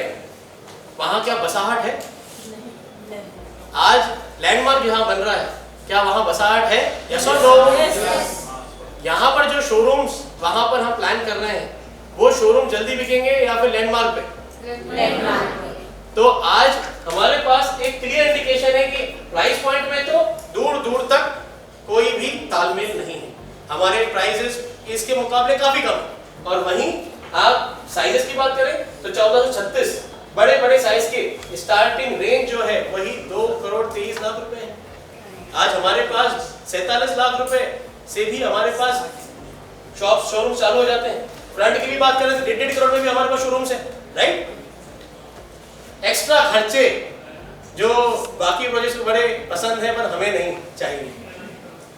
Speaker 1: वहां क्या बसाहट है? आज लैंडमार्क जहां बन रहा है, क्या वहां बसाहट है? यस और नो? यहाँ पर जो शोरूम्स वहां पर हम प्लान कर रहे हैं, वो शोरूम जल्दी बिकेंगे या फिर लैंडमार्क पे? तो आज हमारे पास एक क्लियर इंडिकेशन है कि प्राइस पॉइंट में तो दूर दूर तक कोई भी तालमेल नहीं है, हमारे प्राइसेस इसके मुकाबले काफी कम। और वहीं आप साइजेस की बात करें तो 1436 बड़े बड़े साइज के स्टार्टिंग रेंज जो है वही 2 करोड़ 23 लाख रुपए है। आज हमारे पास 47 लाख रुपए से भी हमारे पास शोरूम चालू हो जाते हैं। फ्रंट की भी बात करें तो 1.5 करोड़ में भी हमारे पास शोरूम्स है, राइट? एक्स्ट्रा खर्चे जो बाकी प्रोजेक्ट्स को बड़े पसंद है पर हमें नहीं चाहिए।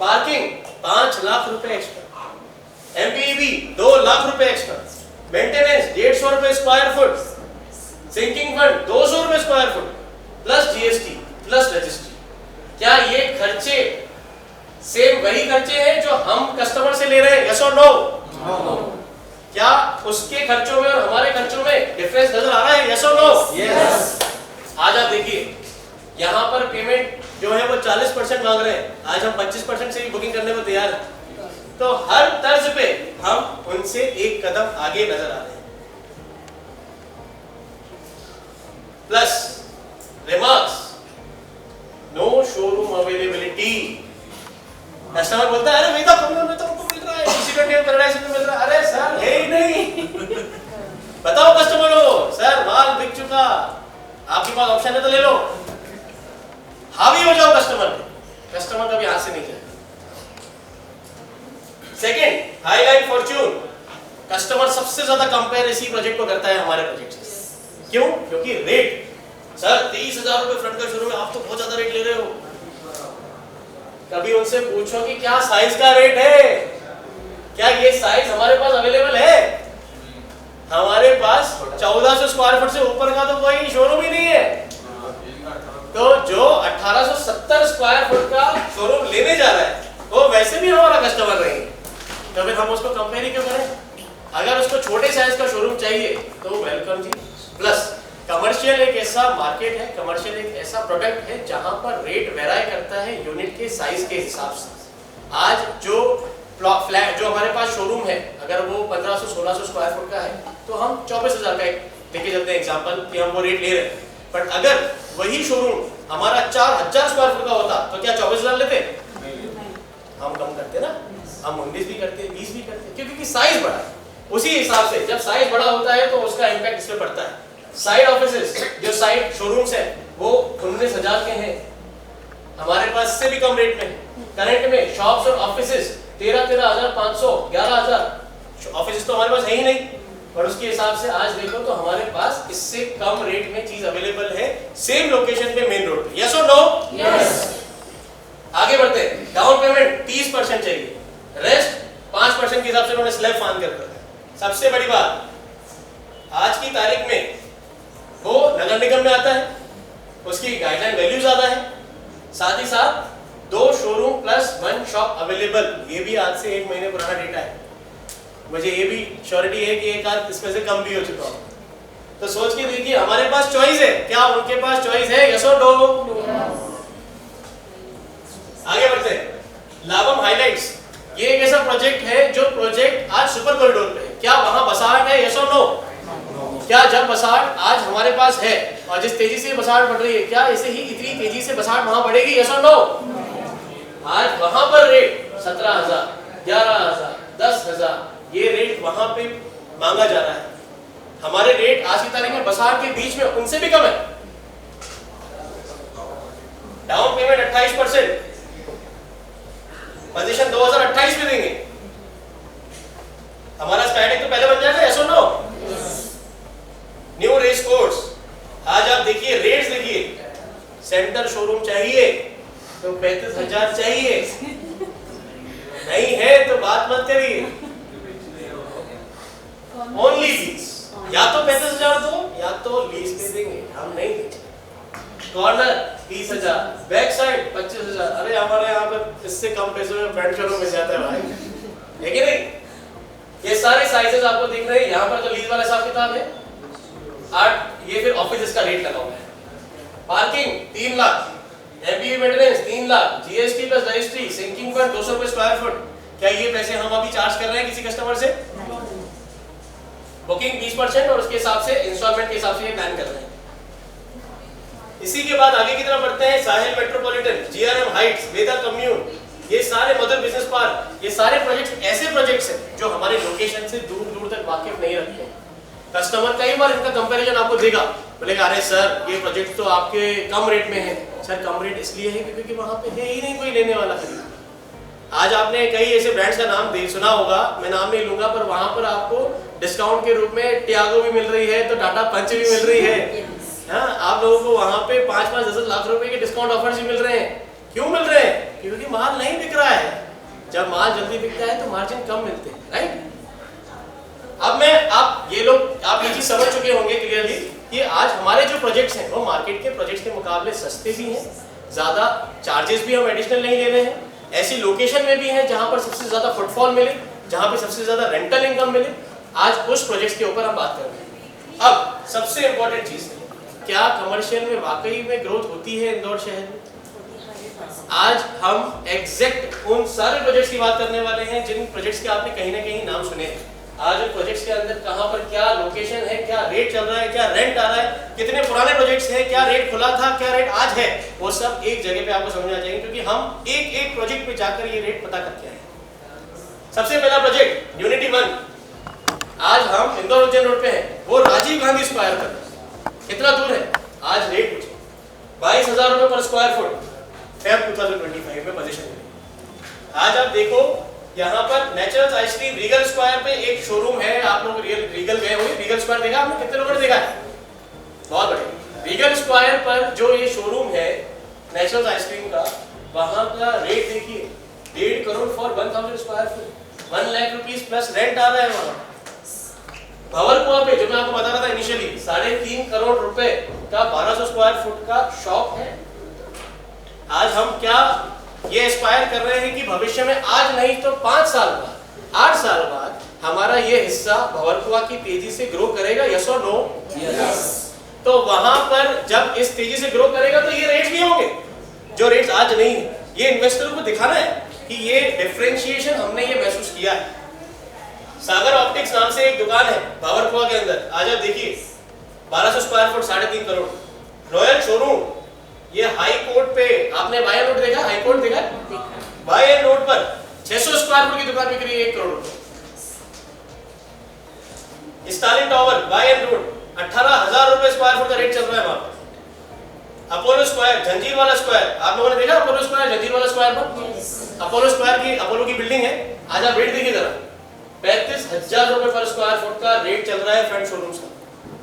Speaker 1: पार्किंग 5 लाख रुपए एक्स्ट्रा, एमपीईबी 2 लाख रुपए एक्स्ट्रा, मेंटेनेंस 150 रुपए स्क्वायर फुट, सिंकिंग फंड 200 रुपए square foot, plus GST plus registry. क्या ये खर्चे सेम वही खर्चे हैं जो हम कस्टमर से ले रहे हैं? यस और नो? क्या उसके खर्चों में और हमारे खर्चों में डिफरेंस नजर आ रहा है? यस और नो?
Speaker 2: यस।
Speaker 1: आज आप देखिए यहाँ पर पेमेंट जो है वो 40% मांग रहे हैं, आज हम 25% से भी बुकिंग करने को तैयार हैं। तो हर तर्ज पे हम उनसे एक कदम आगे नजर आ रहे हैं। Plus remarks, no showroom availability. Customer बोलता है अरे मैं तो हमको मिल रहा है, C21 पैराडाइज में मिल रहा है। अरे सर है ही नहीं। बताओ कस्टमर को सर माल बिक चुका, आपके पास ऑप्शन है तो ले लो। हावी हो जाओ कस्टमर पे, कस्टमर कभी हाथ से नहीं जाए। Second, highlight Fortune. कस्टमर सबसे ज्यादा कंपेयर इसी प्रोजेक्ट को करता है हमारे प्रोजेक्ट से। क्यों? क्योंकि रेट, सर 23,000 रुपए फ्रंट का शोरूम है, आप तो बहुत ज्यादा रेट ले रहे हो। कभी उनसे पूछो कि क्या साइज का रेट है, क्या ये साइज हमारे पास अवेलेबल है? हमारे पास 1400 स्क्वायर फुट से ऊपर का तो कोई शोरूम ही नहीं है। तो जो 1870 स्क्वायर फुट का शोरूम लेने जा रहा है वो वैसे भी हमारा कस्टमर नहीं है, तो फिर हम उसको कंपेयर ही क्यों करें? अगर उसको छोटे साइज का शोरूम चाहिए तो वेलकम जी। प्लस कमर्शियल एक ऐसा मार्केट है, कमर्शियल एक ऐसा प्रोडक्ट है जहां पर रेट वेराई करता है यूनिट के साइज के हिसाब से। आज जो फ्लैट जो हमारे पास शोरूम है, अगर वो 1500-1600 स्क्वायर फुट का है तो हम 24,000 का लेके चलते हैं एग्जांपल कि हम वो रेट ले रहे हैं। बट अगर वही शोरूम हमारा 4000 स्क्वायर फुट का होता तो क्या 24,000 लेते? हम कम करते ना, हम 19 भी करते, 20 भी करते, क्योंकि साइज बड़ा है। उसी हिसाब से जब साइज बड़ा होता है तो उसका इंपैक्ट इस पे पड़ता है। साइड ऑफिसेस जो साइड शोरूम्स है वो 19,000 के हैं, हमारे पास इससे भी कम रेट में। करंट में शॉप्स और ऑफिसेस 13,500, 11,000। ऑफिसेस तो हमारे पास है ही नहीं, और उसके हिसाब से आज देखो तो हमारे पास इससे कम रेट में चीज अवेलेबल है सेम लोकेशन पे, मेन रोड पे। यस और नो?
Speaker 3: यस।
Speaker 1: आगे बढ़ते हैं। डाउन पेमेंट 30% चाहिए, रेस्ट 5% के हिसाब से उन्होंने स्लैब फान कर रखा है। सबसे बड़ी बात, आज की तारीख में वो नगर निगम में आता है, उसकी गाइडलाइन वैल्यू ज्यादा है, साथ ही साथ 2 शोरूम प्लस 1 शॉप अवेलेबल। ये भी आज से 1 महीने पुराना डेटा है, मुझे ये भी श्योरिटी है कि एक आध इसमें से कम भी हो चुका हो। तो सोच के देखिए हमारे पास चॉइस है, क्या उनके पास चॉइस है? यस और नो? आगे बढ़ते हैं। लाभम हाइलाइट्स, ये एक ऐसा प्रोजेक्ट है जो प्रोजेक्ट आज सुपर कॉरिडोर पे है। क्या वहां बसाहट है? यस और नो? क्या जब बसाहट आज हमारे पास है और जिस तेजी से बसाहट बढ़ रही है, क्या ऐसे ही इतनी तेजी से बसाहट वहां बढ़ेगी? यस और नो? आज वहां पर रेट 17,000, 11,000, 10,000 ये रेट वहां पे मांगा जा रहा है। हमारे रेट आज की तारीख में बसाहट के बीच में उनसे भी कम है। डाउन पेमेंट 28%, पोजीशन 2028 में देंगे। हमारा स्काईटेक तो पहले बन जाएगा। यस और नो? न्यू रेस कोर्स, आज आप देखिए रेट्स देखिए, सेंटर शोरूम चाहिए तो 35,000 चाहिए, नहीं है तो बात मत करिए। ओनली या तो 35,000 दो या तो लीज पे देंगे, हम नहीं देंगे। Corner 30,000, back side 25,000। अरे हमारे यहाँ पे इससे कम पैसों में फ्रंट शोरूम मिल जाता है भाई, है कि नहीं? ये सारे साइजेस आपको दिख रहे हैं। यहाँ पर तो लीज वाला हिसाब किताब है 8, ये फिर ऑफिस का रेट लगा हुआ है। Parking 3 lakh, MP maintenance 3 lakh, GST plus registry, sinking पर 200 रुपए स्क्वायर फुट। क्या ये पैसे हम अभी चार्ज कर रहे हैं किसी कस्टमर से? बुकिंग 20% और उसके हिसाब से इंस्टॉलमेंट के हिसाब से ये प्लान कर रहे हैं। इसी के बाद आगे की तरफ बढ़ते हैं। साहिल मेट्रोपॉलिटन, जीआरएम हाइट्स, वेदा कम्यून, ये सारे मदर बिजनेस पार्क, ये सारे प्रोजेक्ट्स ऐसे प्रोजेक्ट्स हैं जो हमारे लोकेशन से दूर दूर तक वाकिफ नहीं रखते हैं। कस्टमर कई बार इनका कंपैरिजन आपको देगा, बोलेगा अरे सर ये प्रोजेक्ट तो आपके कम रेट में है। सर कम रेट इसलिए है क्योंकि वहां पे है ही नहीं कोई लेने वाला खरीद। आज आपने कई ऐसे ब्रांड्स का नाम सुना होगा, मैं नाम नहीं लूंगा, पर वहां पर आपको डिस्काउंट के रूप में टियागो भी मिल रही है, तो टाटा पंच भी मिल रही है। हाँ, आप लोगों को वहां पे 5-5-10 लाख रुपए के डिस्काउंट ऑफर्स भी मिल रहे हैं। क्यों मिल रहे हैं? क्योंकि माल नहीं बिक रहा है। जब माल जल्दी बिकता है तो मार्जिन कम मिलते हैं, राइट? अब आप ये चीज समझ चुके होंगे क्लियरली कि आज हमारे जो प्रोजेक्ट्स हैं वो मार्केट के प्रोजेक्ट्स के मुकाबले सस्ते भी हैं, ज्यादा चार्जेस भी हम एडिशनल नहीं ले रहे हैं, ऐसी लोकेशन में भी हैं जहां पर सबसे ज्यादा फुटफॉल मिले, जहां पे सबसे ज्यादा रेंटल इनकम मिले। आज उस प्रोजेक्ट्स के ऊपर हम बात कर रहे हैं। अब सबसे इंपॉर्टेंट चीज, क्या कमर्शियल में वाकई में ग्रोथ होती है इंदौर शहर में? आज हम एग्जैक्ट उन सारे प्रोजेक्ट्स की बात करने वाले हैं जिन प्रोजेक्ट्स के आपने कहीं ना कहीं नाम सुने हैं। आज उन प्रोजेक्ट्स के अंदर कहां पर क्या लोकेशन है, क्या रेट चल रहा है, क्या रेंट आ रहा है, कितने पुराने प्रोजेक्ट्स हैं, क्या रेट खुला था, क्या रेट आज है, वो सब एक जगह पे आपको समझ आ जाएंगे क्योंकि हम एक एक प्रोजेक्ट पे जाकर ये रेट पता करके आए। सबसे पहला प्रोजेक्ट यूनिटी 1, आज हम इंदौर उज्जैन रोड पे हैं, वो राजीव गांधी स्क्वायर पर। कितना दूर है? आज रेट पूछो 22,000 रुपए पर स्क्वायर फुट, फेब 2025 में पोजीशन है। आज आप देखो यहाँ पर नेचुरल्स आइसक्रीम रीगल स्क्वायर पे एक शोरूम है। आप लोग रीगल गए होंगे, रीगल स्क्वायर देखा आपने? कितने लोगों ने देखा है? बहुत बढ़िया। रीगल स्क्वायर पर जो ये शोरूम है नेचुरल्स आइसक्रीम का, वहां का रेट देखिए 1.5 crore for 1000 square foot, 1 lakh rupees plus rent आ रहा है वहां। भंवरकुआ पे जो मैं आपको बता रहा था इनिशियली, 3.5 करोड़ रुपए का 1200 स्क्वायर फुट का शॉप है। आज हम क्या ये एस्पायर कर रहे हैं कि भविष्य में आज नहीं तो 5 साल बाद, 8 साल बाद हमारा ये हिस्सा भंवरकुआ की तेजी से ग्रो करेगा, यस और नो? यस। तो वहां पर जब इस तेजी से ग्रो करेगा तो ये रेट्स भी होंगे जो रेट्स आज नहीं है। ये इन्वेस्टरों को दिखाना है कि ये डिफरेंशिएशन हमने ये महसूस किया है। सागर ऑप्टिक्स नाम से एक दुकान है भंवरकुआ के अंदर, आज आप देखिए 1200 square foot 3.5 crore. Royal showroom, ये हाई कोर्ट पे, आपने बाय एंड रोड देखा? हाई कोर्ट देखा? बाय एंड रोड पर 600 स्क्वायर फुट की दुकान बिक रही है 1 करोड़ रुपए। Stalin Tower by and road 18,000 रुपए स्क्वायर फुट का रेट चल रहा है वहां पर। अपोलो स्क्वायर, जंजीर वाला स्क्वायर, आप लोगों ने देखा अपोलो स्क्वायर, जंजीर वाला स्क्वायर पर? अपोलो स्क्वायर की, अपोलो की बिल्डिंग है। आज आप रेट देखिए जरा, 35,000 रुपए पर स्क्वायर फुट का रेट चल रहा है फ्रंट शोरूम्स का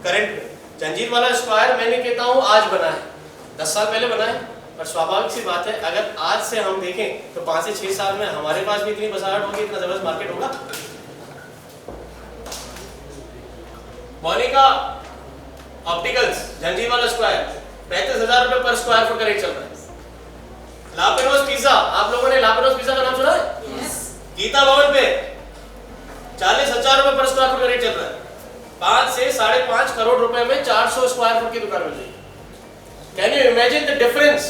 Speaker 1: करंट में। जंजीर वाला स्क्वायर मैं नहीं कहता हूं आज बना है, 10 साल पहले बना है, पर स्वाभाविक सी बात है अगर आज से हम देखें तो 5 से 6 साल में हमारे पास भी इतनी बसाहट होगी, इतना जबरदस्त मार्केट होगा। मोनिका ऑप्टिकल्स, जंजीर वाला स्क्वायर, 35,000 रुपए पर स्क्वायर फुट का रेट चल रहा है। लापेनोस पिज्जा, आप लोगों ने लापेनोस पिज्जा का नाम सुना है? yes. गीता भवन पे 40,000 रुपए पर स्क्वायर फुट का रेट चल रहा है। 5 से 5.5 करोड़ रुपए में 400 स्क्वायर फुट की दुकान मिल रही है। Can you imagine the difference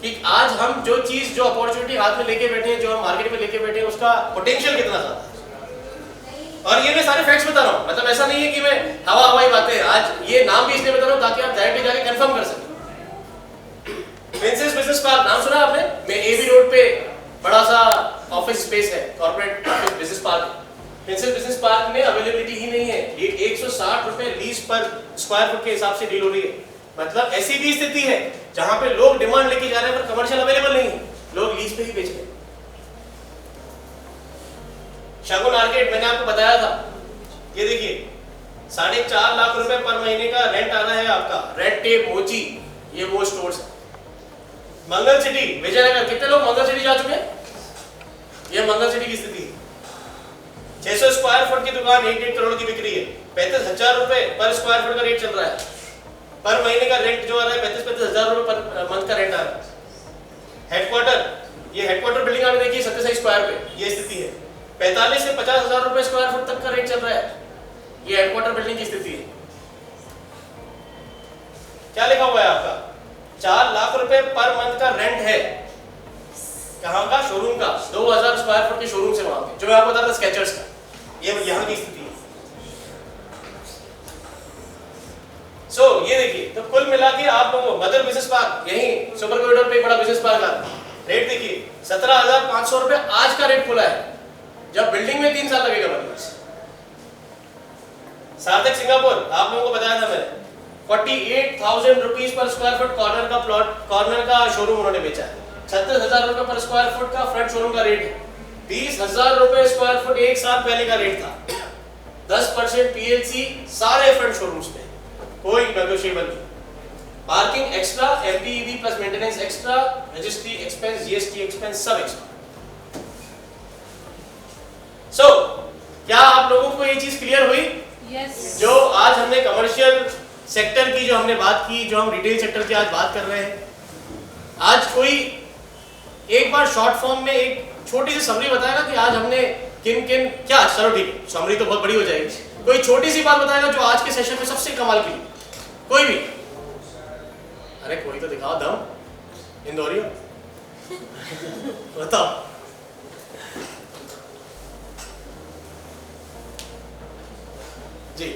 Speaker 1: कि आज हम जो चीज, जो अपॉर्चुनिटी हाथ में लेके बैठे हैं, जो हम मार्केट में लेके बैठे हैं, उसका पोटेंशियल कितना ज्यादा है। और ये मैं सारे फैक्ट्स बता रहा हूं, मतलब ऐसा नहीं है कि मैं हवाई बातें, आज ये नाम भी इसलिए बता रहा हूं ताकि आप डायरेक्टली जाके कंफर्म कर सकें। प्रिंसेस बिजनेस पार्क नाम सुना आपने? मैं एबी रोड पे बड़ा सा ऑफिस स्पेस है, corporate office business park. Princess business park में अवेलेबिलिटी ही नहीं है, 160 रुपए लीज पर स्क्वायर फुट के हिसाब से डील हो रही है। मतलब ऐसी भी स्थिति है जहां पे लोग डिमांड लेके जा रहे हैं पर कमर्शियल अवेलेबल नहीं है, लोग लीज पे ही बेच रहे हैं। शगुन मार्केट मैंने आपको बताया था, ये देखिए 4.5 लाख रुपए पर महीने का रेंट आ रहा है आपका। रेड टेप मोची, ये वो स्टोर्स है। मंगल सिटी विजयनगर, कितने लोग मंगल सिटी जा चुके हैं? ये मंगल सिटी की स्थिति है। 600 स्क्वायर फुट की दुकान 1.5 करोड़ की बिक रही है, 35,000 रुपए पर स्क्वायर फुट का रेट चल रहा है। पर महीने का रेंट जो आ रहा है 35,000 रुपए पर मंथ का रेंट आ रहा है। हेडक्वार्टर, ये हेडक्वार्टर बिल्डिंग आपने देखी 27 स्क्वायर पे, ये स्थिति है। 45 से 50,000 रुपए स्क्वायर फुट तक का रेट चल रहा है, ये हेडक्वार्टर बिल्डिंग की स्थिति है। क्या लिखा हुआ है आपका? 4 लाख रुपए पर मंथ का रेंट है। कहां का? शोरूम का, 2000 स्क्वायर फुट के शोरूम से वहां पे, जो मैं आपको बता रहा था स्केचर्स का। ये यहां की स्थिति है। सो ये देखिए, तो कुल मिला के आप लोगों को मदर बिजनेस पार्क, यही सुपर कॉरिडोर पे बड़ा बिजनेस पार्क आता है, रेट देखिए 17,500 रुपए आज का रेट खुला है, जब बिल्डिंग में 3 साल लगेगा बनने में। सार्थक सिंगापुर आप लोगों को बताया था मैंने, 48,000 rupees per square foot corner का प्लॉट, कॉर्नर का शोरूम उन्होंने बेचा है। 36,000 रुपए पर स्क्वायर फुट का फ्रंट शोरूम का रेट है। 20,000 रुपए स्क्वायर फुट एक साल पहले का रेट था। 10% पीएलसी सारे फ्रंट शोरूम्स पे, कोई नेगोशिएबल नहीं। Parking extra, MPEB plus maintenance extra, registry expense, GST expense सब एक्स्ट्रा। सो क्या आप लोगों को ये चीज क्लियर हुई? जो आज हमने कमर्शियल सेक्टर की जो हमने बात की, जो हम रिटेल सेक्टर की आज बात कर रहे हैं, आज कोई एक बार शॉर्ट फॉर्म में एक छोटी सी समरी बताएगा कि आज हमने किन किन क्या, चलो ठीक है समरी तो बहुत बड़ी हो जाएगी, कोई छोटी सी बात बताएगा जो आज के सेशन में सबसे कमाल की, कोई भी। अरे कोई तो दिखाओ दम, इंदौरी बताओ। जी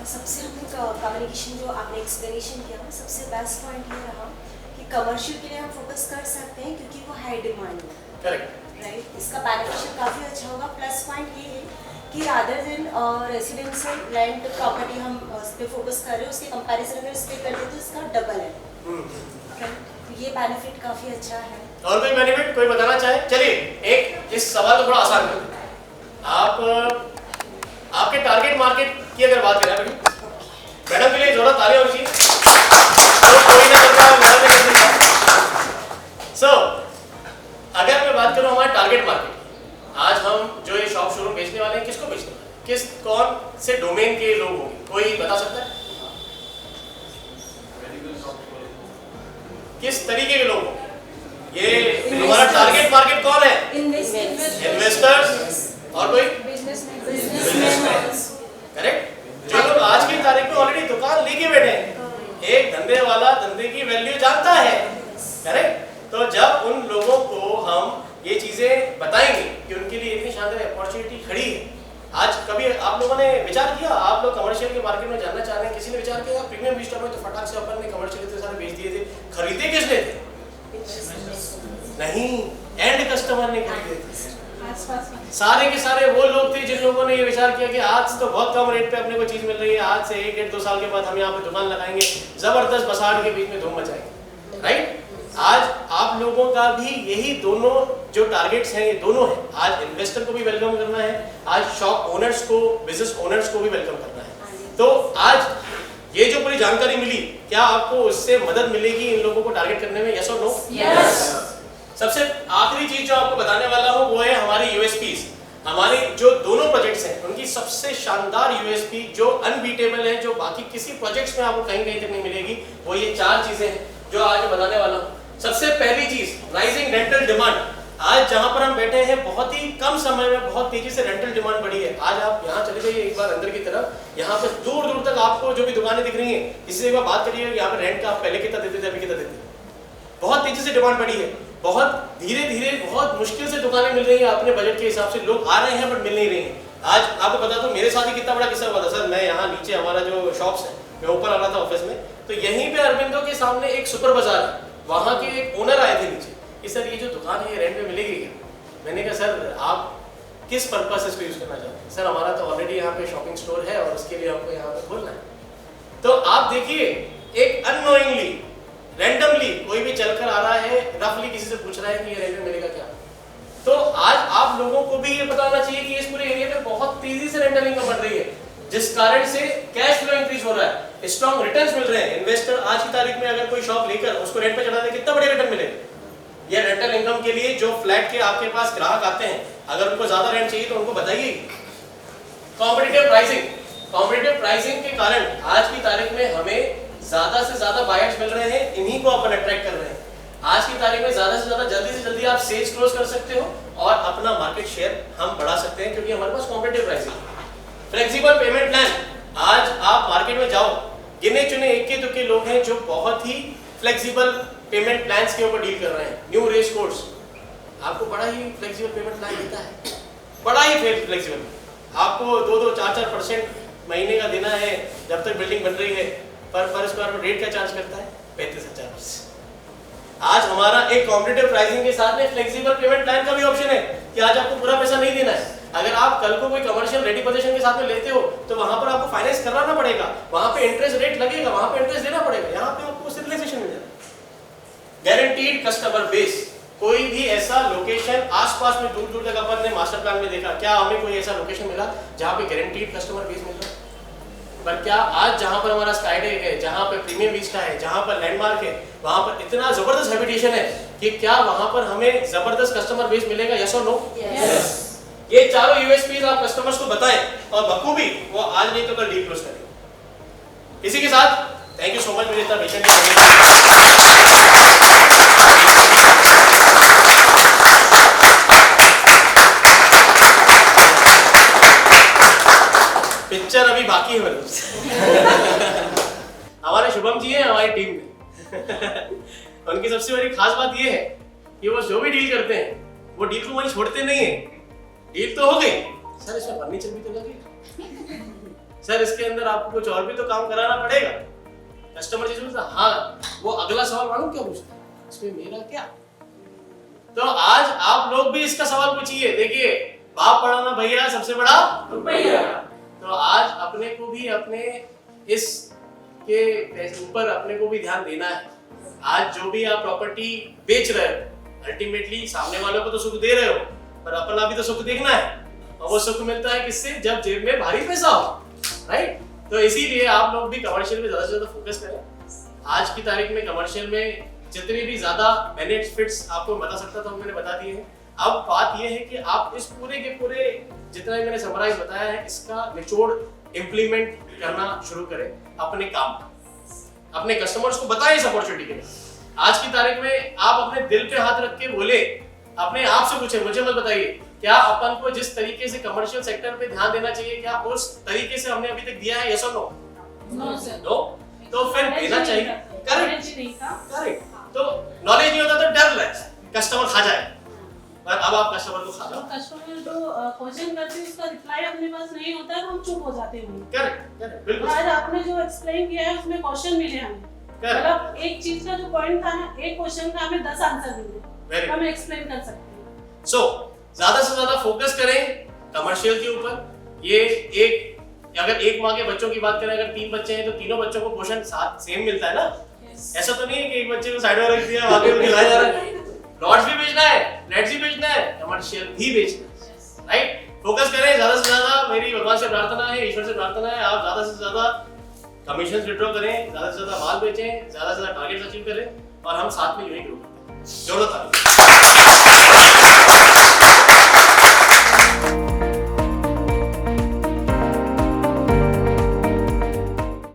Speaker 3: सबसे हमने कम्युनिकेशन जो आपने एक्सप्लेनेशन किया, सबसे बेस्ट पॉइंट ये रहा कि कमर्शियल के लिए हम फोकस कर सकते हैं क्योंकि वो हाई डिमांड है,
Speaker 1: करेक्ट,
Speaker 3: राइट। इसका बेनिफिशियल काफ़ी अच्छा होगा। प्लस पॉइंट ये है कि rather than residential land property हम उस पर फोकस कर रहे हैं, उसके कंपैरिजन अगर इस पर कर दे तो इसका डबल है, राइट। तो ये बेनिफिट काफ़ी अच्छा है।
Speaker 1: और कोई बेनिफिट कोई बताना चाहे? चलिए एक इस सवाल को थोड़ा आसान कर देते हैं। आप आपके टारगेट मार्केट की अगर बात करें मैडम के लिए जोड़ा तालियां होनी चाहिए, तो कोई ना करता है। सो अगर मैं बात करूं हमारे टारगेट मार्केट, आज हम जो ये शॉप शोरूम बेचने वाले हैं, किसको बेचने वाले हैं, किस कौन से डोमेन के लोग होंगे, कोई बता सकता है? किस तरीके के लोग होंगे? ये हमारा टारगेट मार्केट कौन है? इन्वेस्टर्स और कोई बिजनेसमैन, करेक्ट। जो लोग आज की तारीख में ऑलरेडी दुकान लेके बैठे हैं, एक धंधे वाला धंधे की वैल्यू जानता है, करेक्ट। तो जब उन लोगों को हम ये चीजें बताएंगे कि उनके लिए इतनी शानदार अपॉर्चुनिटी खड़ी है, आज कभी आप लोगों ने विचार किया, आप लोग कमर्शियल के मार्केट में जानना चाह रहे हैं, किसी ने विचार किया प्रीमियम विस्टा में तो फटाक से अपन ने कमर्शियल इतने सारे बेच दिए थे, खरीदे किसने थे? नहीं, एंड कस्टमर ने खरीदे थे। सारे के सारे वो लोग थे जिन लोगों ने ये विचार किया कि आज तो बहुत कम रेट पे अपने को चीज मिल रही है, आज से 1-1.5-2 साल के बाद हम यहाँ पे दुकान लगाएंगे, जबरदस्त बसाड़ के बीच में धूम मचाएंगे, राइट। आज आप लोगों का भी यही दोनों जो टारगेट्स हैं, ये दोनों हैं। आज इन्वेस्टर को भी वेलकम करना है, आज शॉप ओनर्स को, बिजनेस ओनर्स को भी वेलकम करना है। तो आज ये जो पूरी जानकारी मिली, क्या आपको उससे मदद मिलेगी इन लोगों को टारगेट करने में? यस और नो? यस। सबसे आखिरी चीज जो आपको बताने वाला हूं वो है हमारी यूएसपीज। हमारे जो दोनों प्रोजेक्ट्स हैं उनकी सबसे शानदार यूएसपी जो अनबीटेबल है, जो बाकी किसी प्रोजेक्ट्स में आपको कहीं कहीं तक नहीं मिलेगी, वो ये 4 चीजें हैं जो आज बताने वाला हूं। सबसे पहली चीज, राइजिंग रेंटल डिमांड। आज जहां पर हम बैठे हैं बहुत ही कम समय में बहुत तेजी से रेंटल डिमांड बढ़ी है। आज आप यहाँ चले जाइए एक बार अंदर की तरफ, यहाँ पे दूर दूर तक आपको जो भी दुकानें दिख रही हैं, किसी से एक बार बात करिए यहाँ पे रेंट का आप पहले कितना देते थे, अभी कितना देते हैं। बहुत तेजी से डिमांड बढ़ी है, बहुत धीरे धीरे बहुत मुश्किल से दुकानें मिल रही हैं अपने बजट के हिसाब से। लोग आ रहे हैं बट मिल नहीं रही हैं। आज आपको बता दूं मेरे साथ ही कितना बड़ा किस्सा हुआ था। सर मैं यहाँ नीचे हमारा जो शॉप्स है, मैं ऊपर आ रहा था ऑफिस में, तो यहीं पे अरविंदो के सामने एक सुपर बाजार है, वहाँ के एक ओनर आए थे नीचे कि सर ये जो दुकान है ये रेंट में मिलेगी क्या? मैंने कहा सर आप किस पर्पस से इसको यूज करना चाहते हैं? सर हमारा तो ऑलरेडी यहाँ पे शॉपिंग स्टोर है और उसके लिए हमको यहाँ पे खोलना है। तो आप देखिए एक अननोइंगली रैंडमली कोई भी चलकर आ रहा है, रफली किसी से पूछ रहा है कि ये रेंट में मिलेगा क्या। तो आज आप लोगों को भी ये पता होना चाहिए कि इस पूरे एरिया में बहुत तेजी से रेंटल इनकम बढ़ रही है, जिस कारण से कैश फ्लो इंक्रीज हो रहा है, स्ट्रॉन्ग रिटर्न्स मिल रहे हैं। इन्वेस्टर आज की तारीख में अगर कोई शॉप लेकर उसको रेंट पे चढ़ा दे, कितना बड़े रिटर्न मिलेगा। ये रेंटल इनकम के लिए जो फ्लैट के आपके पास ग्राहक आते हैं, अगर उनको ज्यादा रेंट चाहिए तो उनको बताइए। कॉम्पिटिटिव प्राइसिंग के कारण आज की तारीख में हमें ज्यादा से ज्यादा बायर्स मिल रहे हैं, इन्हीं को अपन अट्रैक्ट कर रहे हैं। आज की तारीख में ज्यादा से ज्यादा जल्दी से जल्दी आप सेल्स क्लोज कर सकते हो और अपना मार्केट शेयर हम बढ़ा सकते हैं, क्योंकि हमारे पास competitive pricing. Flexible payment plan, आज आप मार्केट में जाओ, गिने चुने इक्के दुक्के लोग हैं जो बहुत ही फ्लेक्सिबल पेमेंट प्लान्स के ऊपर डील कर रहे हैं। न्यू रेस कोर्स आपको बड़ा ही फ्लेक्सिबल पेमेंट प्लान देता है, बड़ा ही फ्लेक्सिबल। आपको 2-4% महीने का देना है जब तक बिल्डिंग बन रही है। पर स्क्वायर फुट रेट क्या चार्ज करता है? 35,000। आज हमारा एक कॉम्पिटिटिव प्राइसिंग के साथ में फ्लेक्सिबल पेमेंट प्लान का भी ऑप्शन है कि आज आपको पूरा पैसा नहीं देना है। अगर आप कल को कोई कमर्शियल रेडी पोजीशन के साथ में लेते हो तो वहां पर आपको फाइनेंस करवाना पड़ेगा, वहां पे इंटरेस्ट रेट लगेगा, वहां पे इंटरेस्ट देना पड़ेगा। यहाँ पे आपको उससे रिलैक्सेशन मिल जाएगा। गारंटीड कस्टमर बेस, कोई भी ऐसा लोकेशन आसपास में दूर दूर तक अपन ने मास्टर प्लान में देखा, क्या हमें कोई ऐसा लोकेशन मिला जहाँ पे गारंटीड कस्टमर बेस मिल रहा है? पर क्या आज जहाँ पर हमारा स्काईडेक है, जहाँ पर प्रीमियम विस्टा है, जहाँ पर लैंडमार्क है, वहाँ पर इतना जबरदस्त हैबिटेशन है कि क्या वहाँ पर हमें जबरदस्त कस्टमर बेस मिलेगा? यस और नो?
Speaker 3: Yes.
Speaker 1: ये चारों यूएसपीज आप कस्टमर्स को बताएं और बखूबी वो आज नहीं तो कल डील क्लोज करेंगे। इसी के साथ थैंक यू सो मच मुझे इतना पेशेंटली पिक्चर अभी बाकी है हमारे शुभम जी हैं हमारी टीम में उनकी सबसे बड़ी खास बात ये है कि वो जो भी डील करते हैं वो डील को वहीं छोड़ते नहीं है। डील तो हो गई, सर इसमें फर्नीचर भी तो लगेगा, सर इसके अंदर आपको कुछ और भी तो काम कराना पड़ेगा। कस्टमर जी पूछता हाँ, वो अगला सवाल मालूम क्या पूछता है, इसमें मेरा क्या? तो आज आप लोग भी इसका सवाल पूछिए। देखिए बाप पढ़ाना भैया सबसे बड़ा रुपया। तो आज अपने को भी अपने इस के ऊपर अपने को भी ध्यान देना है। आज जो भी आप प्रॉपर्टी बेच रहे हो अल्टीमेटली सामने वालों को तो सुख दे रहे हो, पर अपना भी तो सुख देखना है। और वो सुख मिलता है किससे? जब जेब में भारी पैसा हो, राइट? तो इसीलिए आप लोग भी कमर्शियल में ज्यादा से ज्यादा फोकस करें। आज की तारीख में कमर्शियल में जितने भी ज्यादा बेनिफिट्स आपको बता सकता था वो मैंने बता दिए हैं। अब बात ये है कि आप इस पूरे के पूरे जितना भी मैंने समराइज बताया है इसका निचोड़ इंप्लीमेंट करना शुरू करें अपने काम का, अपने कस्टमर्स को बताएं इस अपॉर्चुनिटी के लिए। आज की तारीख में आप अपने दिल पे हाथ रख के बोले, अपने आप से पूछे, मुझे मत बताइए क्या अपन को जिस तरीके से कमर्शियल सेक्टर पे ध्यान देना चाहिए क्या उस तरीके से हमने अभी तक दिया है? यस और नो?
Speaker 5: No sir.
Speaker 1: नो? तो फिर देना चाहिए। करेक्ट। तो नॉलेज नहीं होता तो डर लगे कस्टमर खा जाए, पर अब आप कस्टमर को खा जाओ।
Speaker 5: कस्टमर जो क्वेश्चन करते हैं उसका रिप्लाई अपने पास नहीं होता है तो हम चुप हो जाते हैं।
Speaker 1: करेक्ट बिल्कुल।
Speaker 5: आज आपने जो एक्सप्लेन किया है उसमें क्वेश्चन मिले हमें, मतलब एक चीज का जो पॉइंट था ना, एक क्वेश्चन का हमें 10 आंसर मिले, हम एक्सप्लेन कर सकते हैं।
Speaker 1: सो ज्यादा से ज्यादा फोकस करें कमर्शियल के ऊपर। ये एक अगर एक माँ के बच्चों की बात करें, अगर 3 बच्चे हैं तो तीनों बच्चों को पोषण सेम मिलता है ना। ऐसा तो नहीं है कि एक बच्चे को साइड में रख दिया बाकी को खिलाया जा रहा है। लॉट्स भी बेचना है, फ्लैट्स भी बेचना है, कमर्शियल भी बेचना है, राइट? फोकस करें ज्यादा से ज्यादा। मेरी भगवान से प्रार्थना है, ईश्वर से प्रार्थना है, आप ज्यादा से ज्यादा कमीशन विड्रॉ करें, ज्यादा से ज्यादा माल बेचें, ज्यादा से ज्यादा टारगेट्स अचीव करें और हम साथ में यूनिक ग्रो करते हैं। जरूरत है।